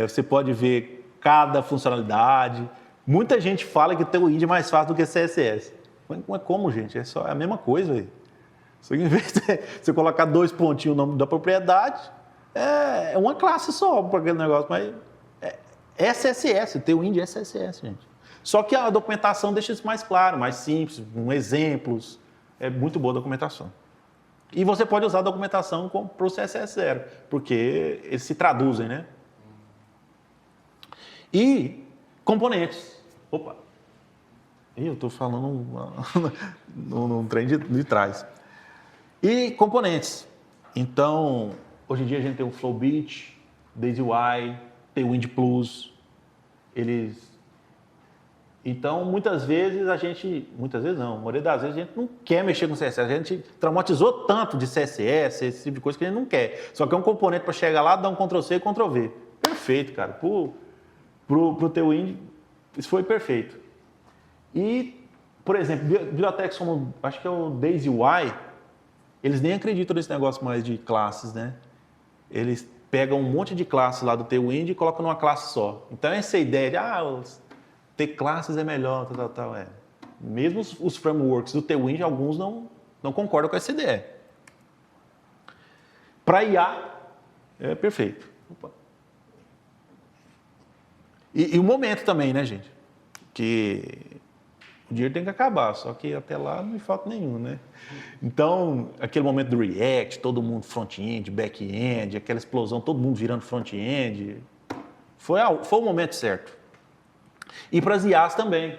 você pode ver cada funcionalidade. Muita gente fala que o Tailwind é mais fácil do que o CSS. Mas como, gente? É a mesma coisa, velho. Só que em vez de você colocar 2 pontinhos o nome da propriedade, é uma classe só para aquele negócio, mas é CSS, o Tailwind é CSS, gente. Só que a documentação deixa isso mais claro, mais simples, com exemplos. É muito boa a documentação. E você pode usar a documentação para o CSS0, porque eles se traduzem, né? E componentes. Opa! Eu estou falando num trem de trás. E componentes. Então, hoje em dia a gente tem o Flowbeat, Daisy UI, Tailwind Plus. Então, muitas vezes não, a maioria das vezes a gente não quer mexer com CSS. A gente traumatizou tanto de CSS, esse tipo de coisa que a gente não quer. Só que é um componente para chegar lá, dar um Ctrl+C e Ctrl+V. Perfeito, cara. Pro Tailwind, isso foi perfeito. E Por exemplo, bibliotecas como, acho que é o Daisy UI, eles nem acreditam nesse negócio mais de classes, né? Eles pegam um monte de classes lá do Tailwind e colocam numa classe só. Então essa ideia de, ter classes é melhor, tal. Mesmo os frameworks do Tailwind, alguns não concordam com essa ideia. Para IA, é perfeito. Opa. E o momento também, né, gente? Que o dinheiro tem que acabar, só que até lá não me falta nenhum, né? Então, aquele momento do React, todo mundo front-end, back-end, aquela explosão, todo mundo virando front-end, foi o momento certo. E para as IAs também,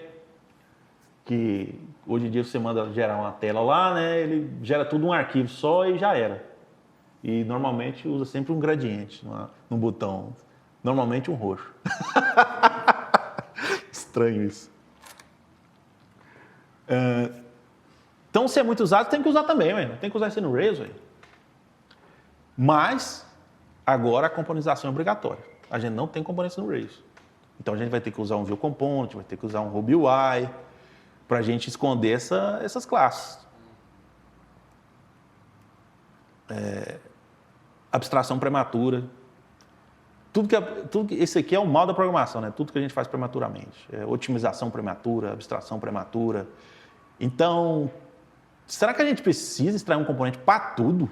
que hoje em dia você manda gerar uma tela lá, né? Ele gera tudo um arquivo só e já era. E normalmente usa sempre um gradiente no botão, normalmente um roxo. Estranho isso. Então, se é muito usado, tem que usar também, ué. Tem que usar isso no Rails, ué. Mas, agora a componização é obrigatória. A gente não tem componentes no Rails. Então, a gente vai ter que usar um Vue Component, vai ter que usar um Ruby UI, para a gente esconder essas classes. Abstração prematura. Esse aqui é o mal da programação, né? Tudo que a gente faz prematuramente. Otimização prematura, abstração prematura. Então, será que a gente precisa extrair um componente para tudo?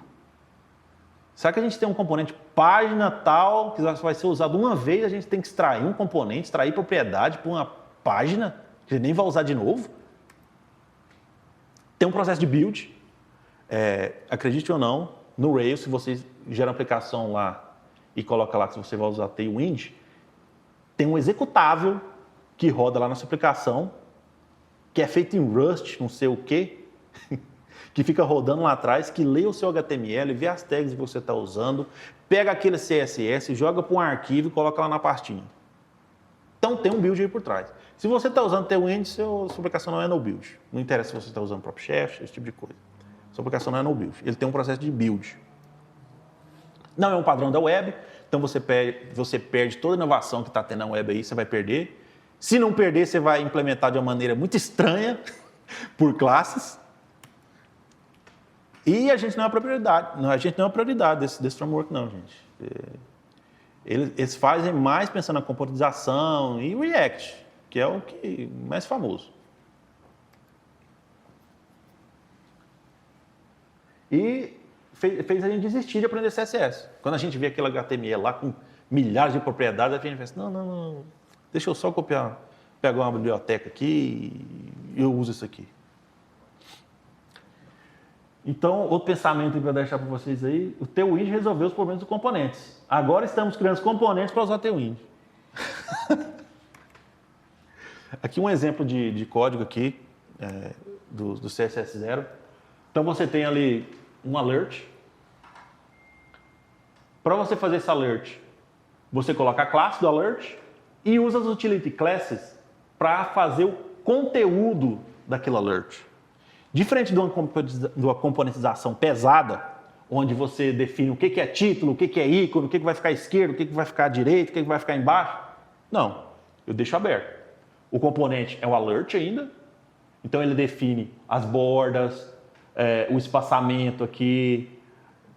Será que a gente tem um componente página tal, que vai ser usado uma vez, a gente tem que extrair um componente, extrair propriedade para uma página, que a gente nem vai usar de novo? Tem um processo de build. Acredite ou não, no Rails, se você gera uma aplicação lá e coloca lá que você vai usar Tailwind, tem um executável que roda lá na sua aplicação, que é feito em Rust, não sei o quê, que fica rodando lá atrás, que lê o seu HTML, vê as tags que você está usando, pega aquele CSS, joga para um arquivo e coloca lá na pastinha. Então tem um build aí por trás. Se você está usando Tailwind, sua aplicação não é no build. Não interessa se você está usando o próprio Chef, esse tipo de coisa. Sua aplicação não é no build. Ele tem um processo de build. Não é um padrão da web, então você perde toda a inovação que está tendo na web aí, você vai perder. Se não perder, você vai implementar de uma maneira muito estranha, por classes. E a gente não é uma prioridade. A gente não é uma prioridade desse framework, não, gente. Eles fazem mais pensando na componentização e React, que é o que mais famoso. E fez a gente desistir de aprender CSS. Quando a gente vê aquele HTML lá com milhares de propriedades, a gente pensa, não, deixa eu só pegar uma biblioteca aqui e eu uso isso aqui. Então, outro pensamento para deixar para vocês aí, o Tailwind resolveu os problemas dos componentes. Agora estamos criando os componentes para usar o Tailwind. Aqui um exemplo de código aqui, do CSS0. Então você tem ali um alert. Para você fazer esse alert, você coloca a classe do alert e usa as utility classes para fazer o conteúdo daquele alert. Diferente de uma componentização pesada, onde você define o que é título, o que é ícone, o que vai ficar à esquerda, o que vai ficar à direita, o que vai ficar embaixo. Não, eu deixo aberto. O componente é o alert ainda, então ele define as bordas, o espaçamento aqui,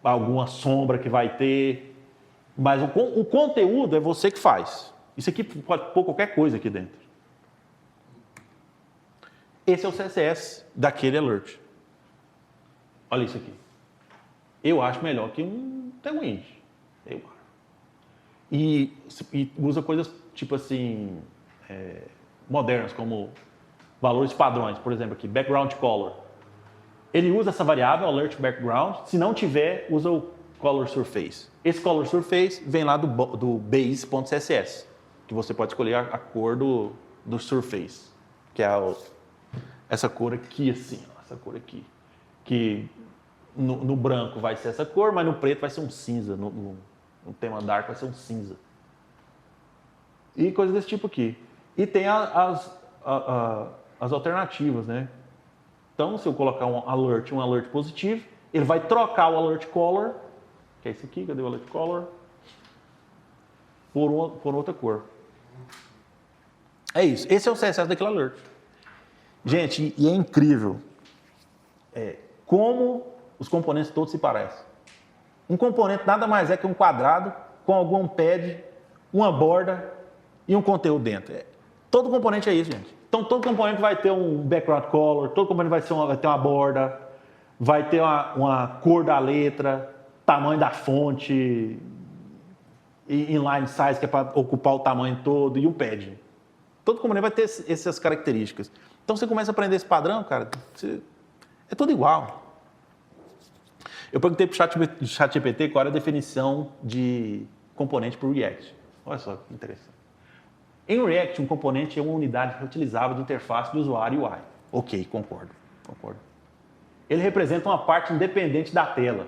alguma sombra que vai ter, mas o conteúdo é você que faz. Isso aqui pode pôr qualquer coisa aqui dentro. Esse é o CSS daquele alert. Olha isso aqui. Eu acho melhor que um Tailwind. Eu acho. E usa coisas tipo assim, modernas, como valores padrões. Por exemplo, aqui, background color. Ele usa essa variável, alert background. Se não tiver, usa o color surface. Esse color surface vem lá do base.css, que você pode escolher a cor do surface, que é essa cor aqui, assim, ó, essa cor aqui. Que no branco vai ser essa cor, mas no preto vai ser um cinza. No tema dark vai ser um cinza. E coisas desse tipo aqui. E tem as alternativas, né? Então, se eu colocar um alert positivo, ele vai trocar o alert color, que é esse aqui, cadê o alert color? Por outra cor. É isso. Esse é o CSS daquele alert. Gente, e é incrível como os componentes todos se parecem. Um componente nada mais é que um quadrado com algum pad, uma borda e um conteúdo dentro. Todo componente é isso, gente. Então, todo componente vai ter um background color, todo componente vai ter uma borda, vai ter uma cor da letra, tamanho da fonte, inline size, que é para ocupar o tamanho todo, e um pad. Todo componente vai ter essas características. Então, você começa a aprender esse padrão, cara, é tudo igual. Eu perguntei para o ChatGPT qual era a definição de componente para o React. Olha só que interessante. Em React, um componente é uma unidade reutilizável de interface do usuário UI. Ok, concordo. Ele representa uma parte independente da tela.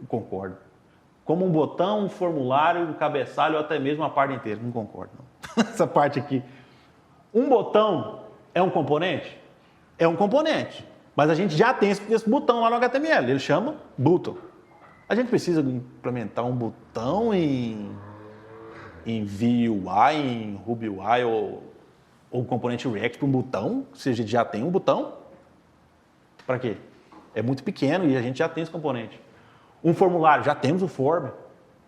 Concordo. Como um botão, um formulário, um cabeçalho ou até mesmo uma parte inteira. Não concordo, não. Essa parte aqui. Um botão é um componente? É um componente. Mas a gente já tem esse botão lá no HTML. Ele chama button. A gente precisa implementar um botão em VUI, em Ruby UI ou um componente React para um botão? Se a gente já tem um botão, para quê? É muito pequeno e a gente já tem esse componente. Um formulário, já temos o form.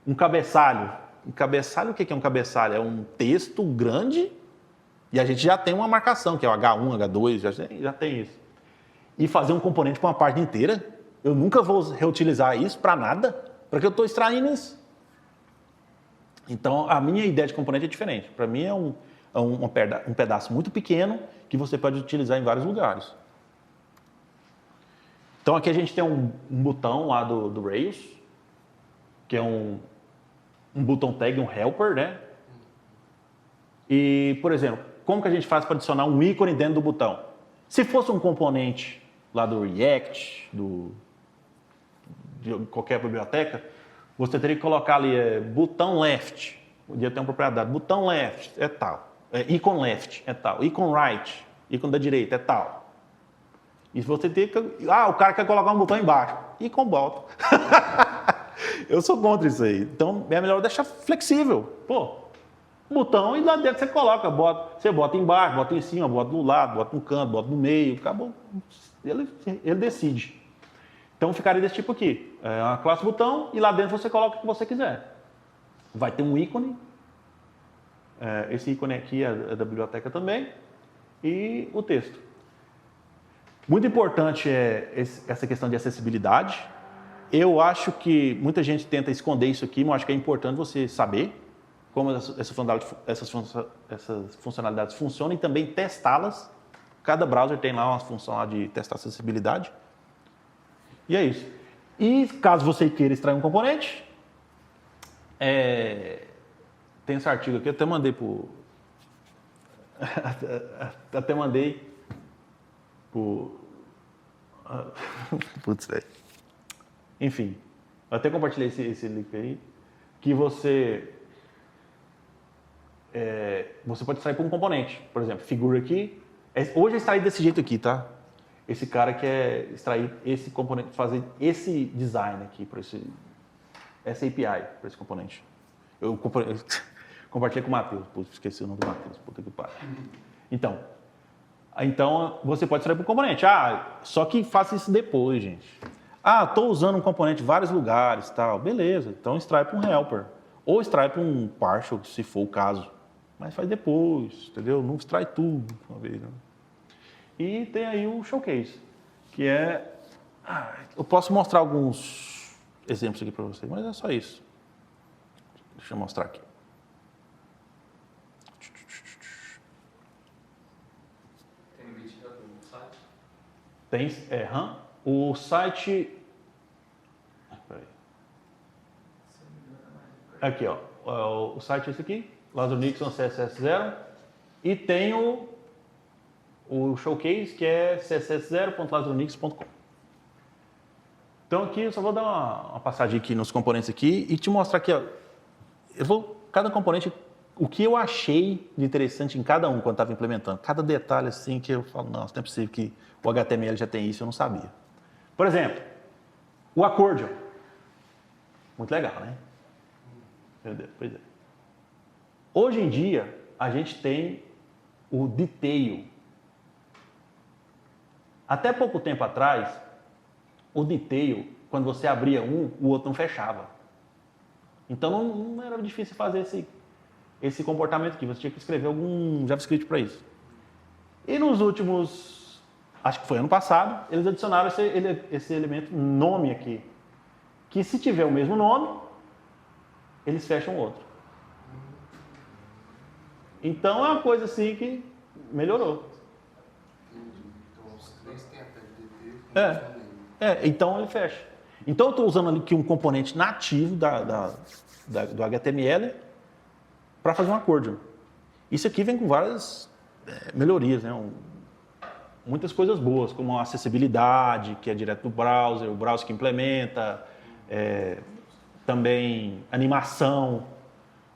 Um cabeçalho. Um cabeçalho, o que é um cabeçalho? É um texto grande e a gente já tem uma marcação, que é o H1, H2, já tem isso. E fazer um componente com uma página inteira, eu nunca vou reutilizar isso para nada, para que eu estou extraindo isso. Então, a minha ideia de componente é diferente. Para mim, é um pedaço muito pequeno que você pode utilizar em vários lugares. Então, aqui a gente tem um botão lá do Rails, que é um button tag, um helper, né? E, por exemplo, como que a gente faz para adicionar um ícone dentro do botão? Se fosse um componente lá do React, de qualquer biblioteca, você teria que colocar ali botão left, podia ter uma propriedade, botão left é tal, icon left é tal, icon right, ícone da direita é tal. E você tem que... o cara quer colocar um botão embaixo, icon bottom. Eu sou contra isso aí. Então, é melhor deixar flexível. Pô, botão e lá dentro você coloca, você bota embaixo, bota em cima, bota do lado, bota no canto, bota no meio, acabou. Ele decide. Então ficaria desse tipo aqui, uma classe botão e lá dentro você coloca o que você quiser. Vai ter um ícone, esse ícone aqui é da biblioteca também, e o texto. Muito importante essa questão de acessibilidade. Eu acho que muita gente tenta esconder isso aqui, mas eu acho que é importante você saber como essas funcionalidades funcionam e também testá-las. Cada browser tem lá uma função lá de testar acessibilidade. E é isso. E caso você queira extrair um componente, tem esse artigo aqui, eu até mandei pro... até mandei pro... Putz, velho. Enfim, eu até compartilhei esse link aí, que você pode extrair por um componente. Por exemplo, figura aqui. Hoje é extraído desse jeito aqui, tá? Esse cara quer extrair esse componente, fazer esse design aqui, essa API para esse componente. Eu compartilhei com o Matheus, esqueci o nome do Matheus, puta que pariu. Então, você pode extrair por um componente. Só que faça isso depois, gente. Estou usando um componente em vários lugares, tal. Beleza, então extrai para um helper. Ou extrai para um partial, se for o caso. Mas faz depois, entendeu? Não extrai tudo uma vez, né? E tem aí o showcase, que é... eu posso mostrar alguns exemplos aqui para vocês, mas é só isso. Deixa eu mostrar aqui. Tem vídeo no site? Tem, o site... Aqui, ó. O site é esse aqui, Lázaro Nixon CSS0, e tem o showcase, que é css0.lazaronix.com. Então aqui eu só vou dar uma passadinha aqui nos componentes aqui e te mostrar aqui, ó, cada componente, o que eu achei de interessante em cada um quando estava implementando. Cada detalhe assim que eu falo, não é possível que o HTML já tem isso, eu não sabia. Por exemplo, o accordion. Muito legal, né? Meu Deus, pois é. Hoje em dia, a gente tem o detail. Até pouco tempo atrás, o detail, quando você abria um, o outro não fechava. Então não era difícil fazer esse comportamento aqui. Você tinha que escrever algum JavaScript para isso. E nos últimos, acho que foi ano passado, eles adicionaram esse elemento nome aqui. Que se tiver o mesmo nome, eles fecham o outro. Então é uma coisa assim que melhorou. Então os três têm até DT. Então ele fecha. Então eu estou usando aqui um componente nativo do HTML para fazer um accordion. Isso aqui vem com várias melhorias, né? Muitas coisas boas, como a acessibilidade, que é direto do browser, o browser que implementa, também animação.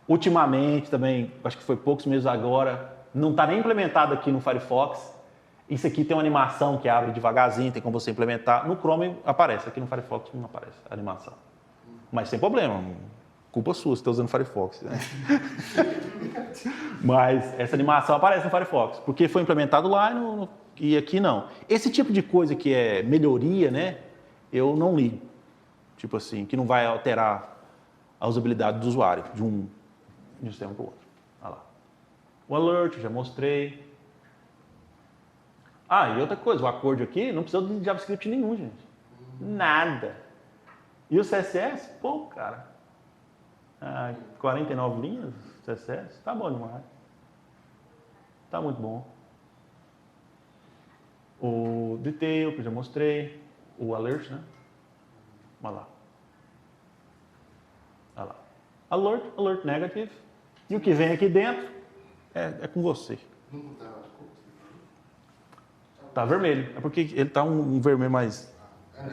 Ultimamente também, acho que foi poucos meses agora, não está nem implementado aqui no Firefox. Isso aqui tem uma animação que abre devagarzinho, tem como você implementar. No Chrome aparece, aqui no Firefox não aparece a animação. Mas sem problema, culpa sua se está usando o Firefox. Né? Mas essa animação aparece no Firefox, porque foi implementado lá e aqui não. Esse tipo de coisa que é melhoria, né, eu não ligo. Tipo assim, que não vai alterar a usabilidade do usuário de um sistema para o outro. Olha lá. O alert, já mostrei. E outra coisa, o acorde aqui não precisa de JavaScript nenhum, gente. Nada. E o CSS? Pô, cara. 49 linhas, CSS, tá bom demais. Tá muito bom. O detail, que eu já mostrei. O alert, né? Olha lá. Olha lá. Alert negative. E o que vem aqui dentro é com você. Não mudava a cor? Tá vermelho. É porque ele tá um vermelho mais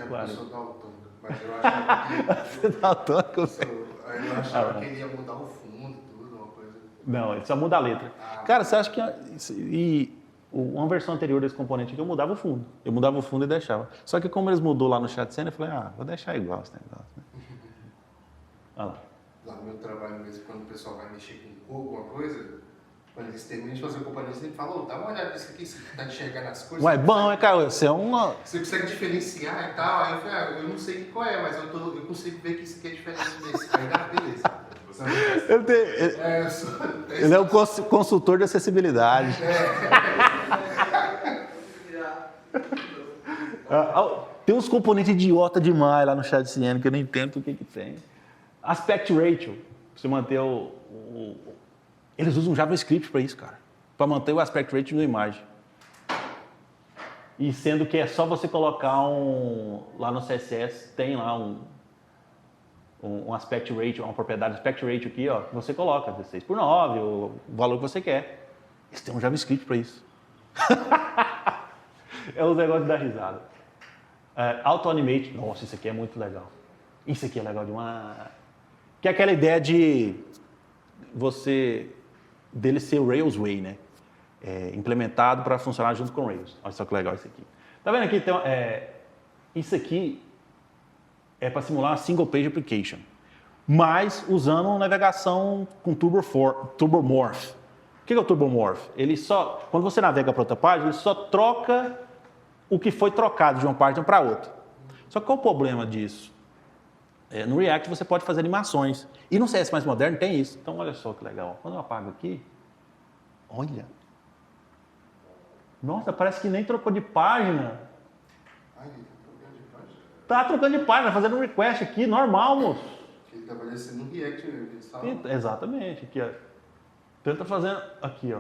claro. Eu sou daltônico, mas eu achava que... Você tá daltônico? Eu achava que ele ia mudar o fundo, tudo, uma coisa... Não, ele só muda a letra. Cara, você acha que... uma versão anterior desse componente aqui eu mudava o fundo. Eu mudava o fundo e deixava. Só que como eles mudou lá no chat cena, eu falei, vou deixar igual esse negócio. Né? Olha lá. Lá no meu trabalho mesmo, quando o pessoal vai mexer com alguma coisa, quando eles terminam de fazer o componente, eles falam, dá uma olhada nisso aqui, você tá enxergando as coisas. Ué, bom, cara, você é uma... Você consegue diferenciar e tal. Aí eu falei, eu não sei qual é, mas eu consigo ver que isso aqui é diferente desse. Aí, beleza. Ele é o consultor de acessibilidade. Tem uns componentes idiota demais lá no chat CNN que eu não entendo o que tem. Aspect ratio, pra você manter eles usam JavaScript para isso, cara. Para manter o aspect ratio na imagem. E sendo que é só você colocar lá no CSS, tem lá um aspect ratio, uma propriedade aspect ratio aqui, ó, que você coloca 16:9, o valor que você quer. Eles têm um JavaScript para isso. É um negócio de dar risada. Auto-animate, nossa, isso aqui é muito legal. Isso aqui é legal demais. Que é aquela ideia de dele ser o Rails Way, né? Implementado para funcionar junto com o Rails. Olha só que legal isso aqui. Tá vendo aqui? Então, isso aqui é para simular uma single page application, mas usando navegação com Turbomorph. O que é o Turbomorph? Quando você navega para outra página, ele só troca o que foi trocado de uma página para outra. Só que qual o problema disso? No React você pode fazer animações. E no CS mais moderno tem isso. Então olha só que legal. Quando eu apago aqui, olha. Nossa, parece que nem trocou de página. Tá trocando de página, fazendo um request aqui, normal, moço. Ele tá parecendo no React mesmo. Exatamente. Aqui, ó. Tenta fazer aqui, ó.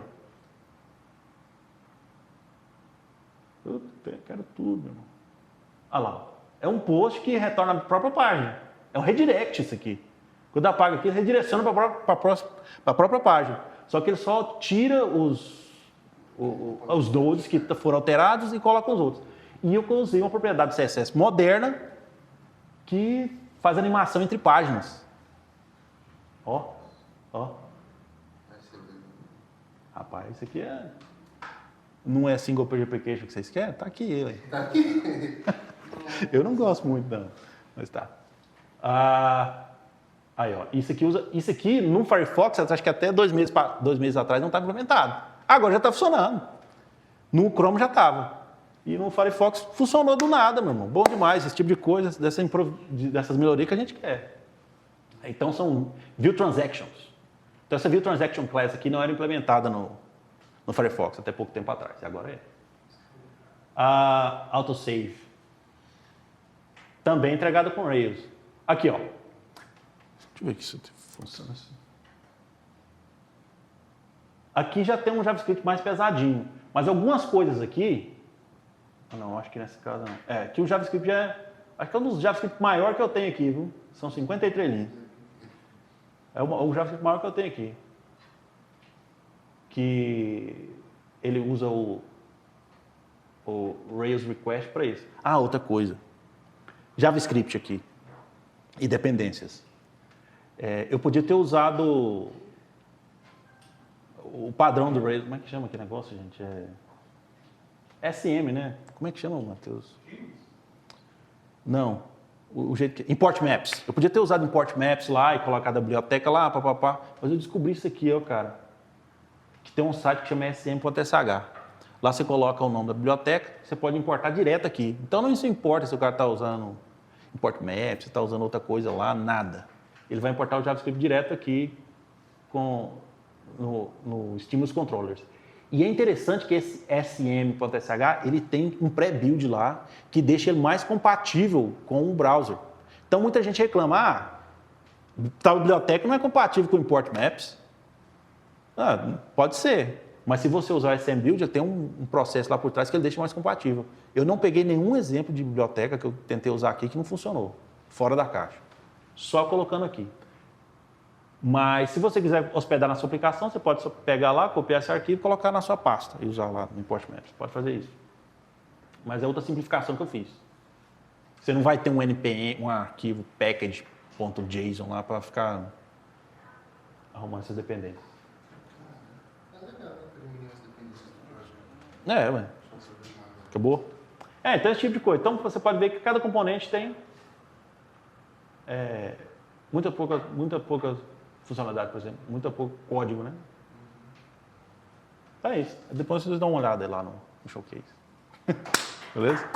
Eu quero tudo, meu irmão. Olha lá. É um post que retorna a própria página. É um redirect isso aqui. Quando eu apago aqui, ele redireciona para a própria página. Só que ele só tira os nodes que foram alterados e coloca os outros. E eu usei uma propriedade CSS moderna que faz animação entre páginas. Ó. Rapaz, isso aqui não é single page application que vocês querem? Tá aqui, ué. Tá aqui. Eu não gosto muito, não. Mas tá. Aí, ó. Isso aqui no Firefox, acho que até 2 meses atrás não estava implementado. Agora já está funcionando. No Chrome já estava. E no Firefox funcionou do nada, meu irmão. Bom demais, esse tipo de coisa, dessas melhorias que a gente quer. Então são View Transactions. Então essa View Transaction Class aqui não era implementada no Firefox até pouco tempo atrás, e agora é. A Autosave. Também entregada com Rails. Aqui, ó. Deixa eu ver aqui se funciona assim. Aqui já tem um JavaScript mais pesadinho. Mas algumas coisas aqui... Não, acho que nesse caso não. Aqui o JavaScript acho que é um dos JavaScript maior que eu tenho aqui, viu? São 53 linhas. É o JavaScript maior que eu tenho aqui. Que ele usa o Rails Request para isso. Ah, outra coisa. JavaScript aqui. E dependências. Eu podia ter usado o padrão do Rails. Como é que chama aquele negócio, gente? SM, né? Como é que chama, Matheus? Não. O jeito que... Import Maps. Eu podia ter usado Import Maps lá e colocado a biblioteca lá, papapá. Mas eu descobri isso aqui, ó, cara. Que tem um site que chama sm.sh. Lá você coloca o nome da biblioteca, você pode importar direto aqui. Então não se importa se o cara está usando Import Maps, se está usando outra coisa lá, nada. Ele vai importar o JavaScript direto aqui no Stimulus Controllers. E é interessante que esse sm.sh, ele tem um pré-build lá que deixa ele mais compatível com o browser. Então muita gente reclama, tal biblioteca não é compatível com o Import Maps. Pode ser, mas se você usar o SM-Build, tem um processo lá por trás que ele deixa mais compatível. Eu não peguei nenhum exemplo de biblioteca que eu tentei usar aqui que não funcionou, fora da caixa. Só colocando aqui. Mas se você quiser hospedar na sua aplicação, você pode pegar lá, copiar esse arquivo e colocar na sua pasta e usar lá no Import Maps. Pode fazer isso. Mas é outra simplificação que eu fiz. Você não vai ter um npm, um arquivo package.json lá para ficar arrumando essas dependências. Ué. Acabou? Então esse tipo de coisa. Então você pode ver que cada componente tem muita pouca funcionalidade, por exemplo. Muito pouco código, né? É isso. Depois vocês dão uma olhada lá no showcase. Beleza?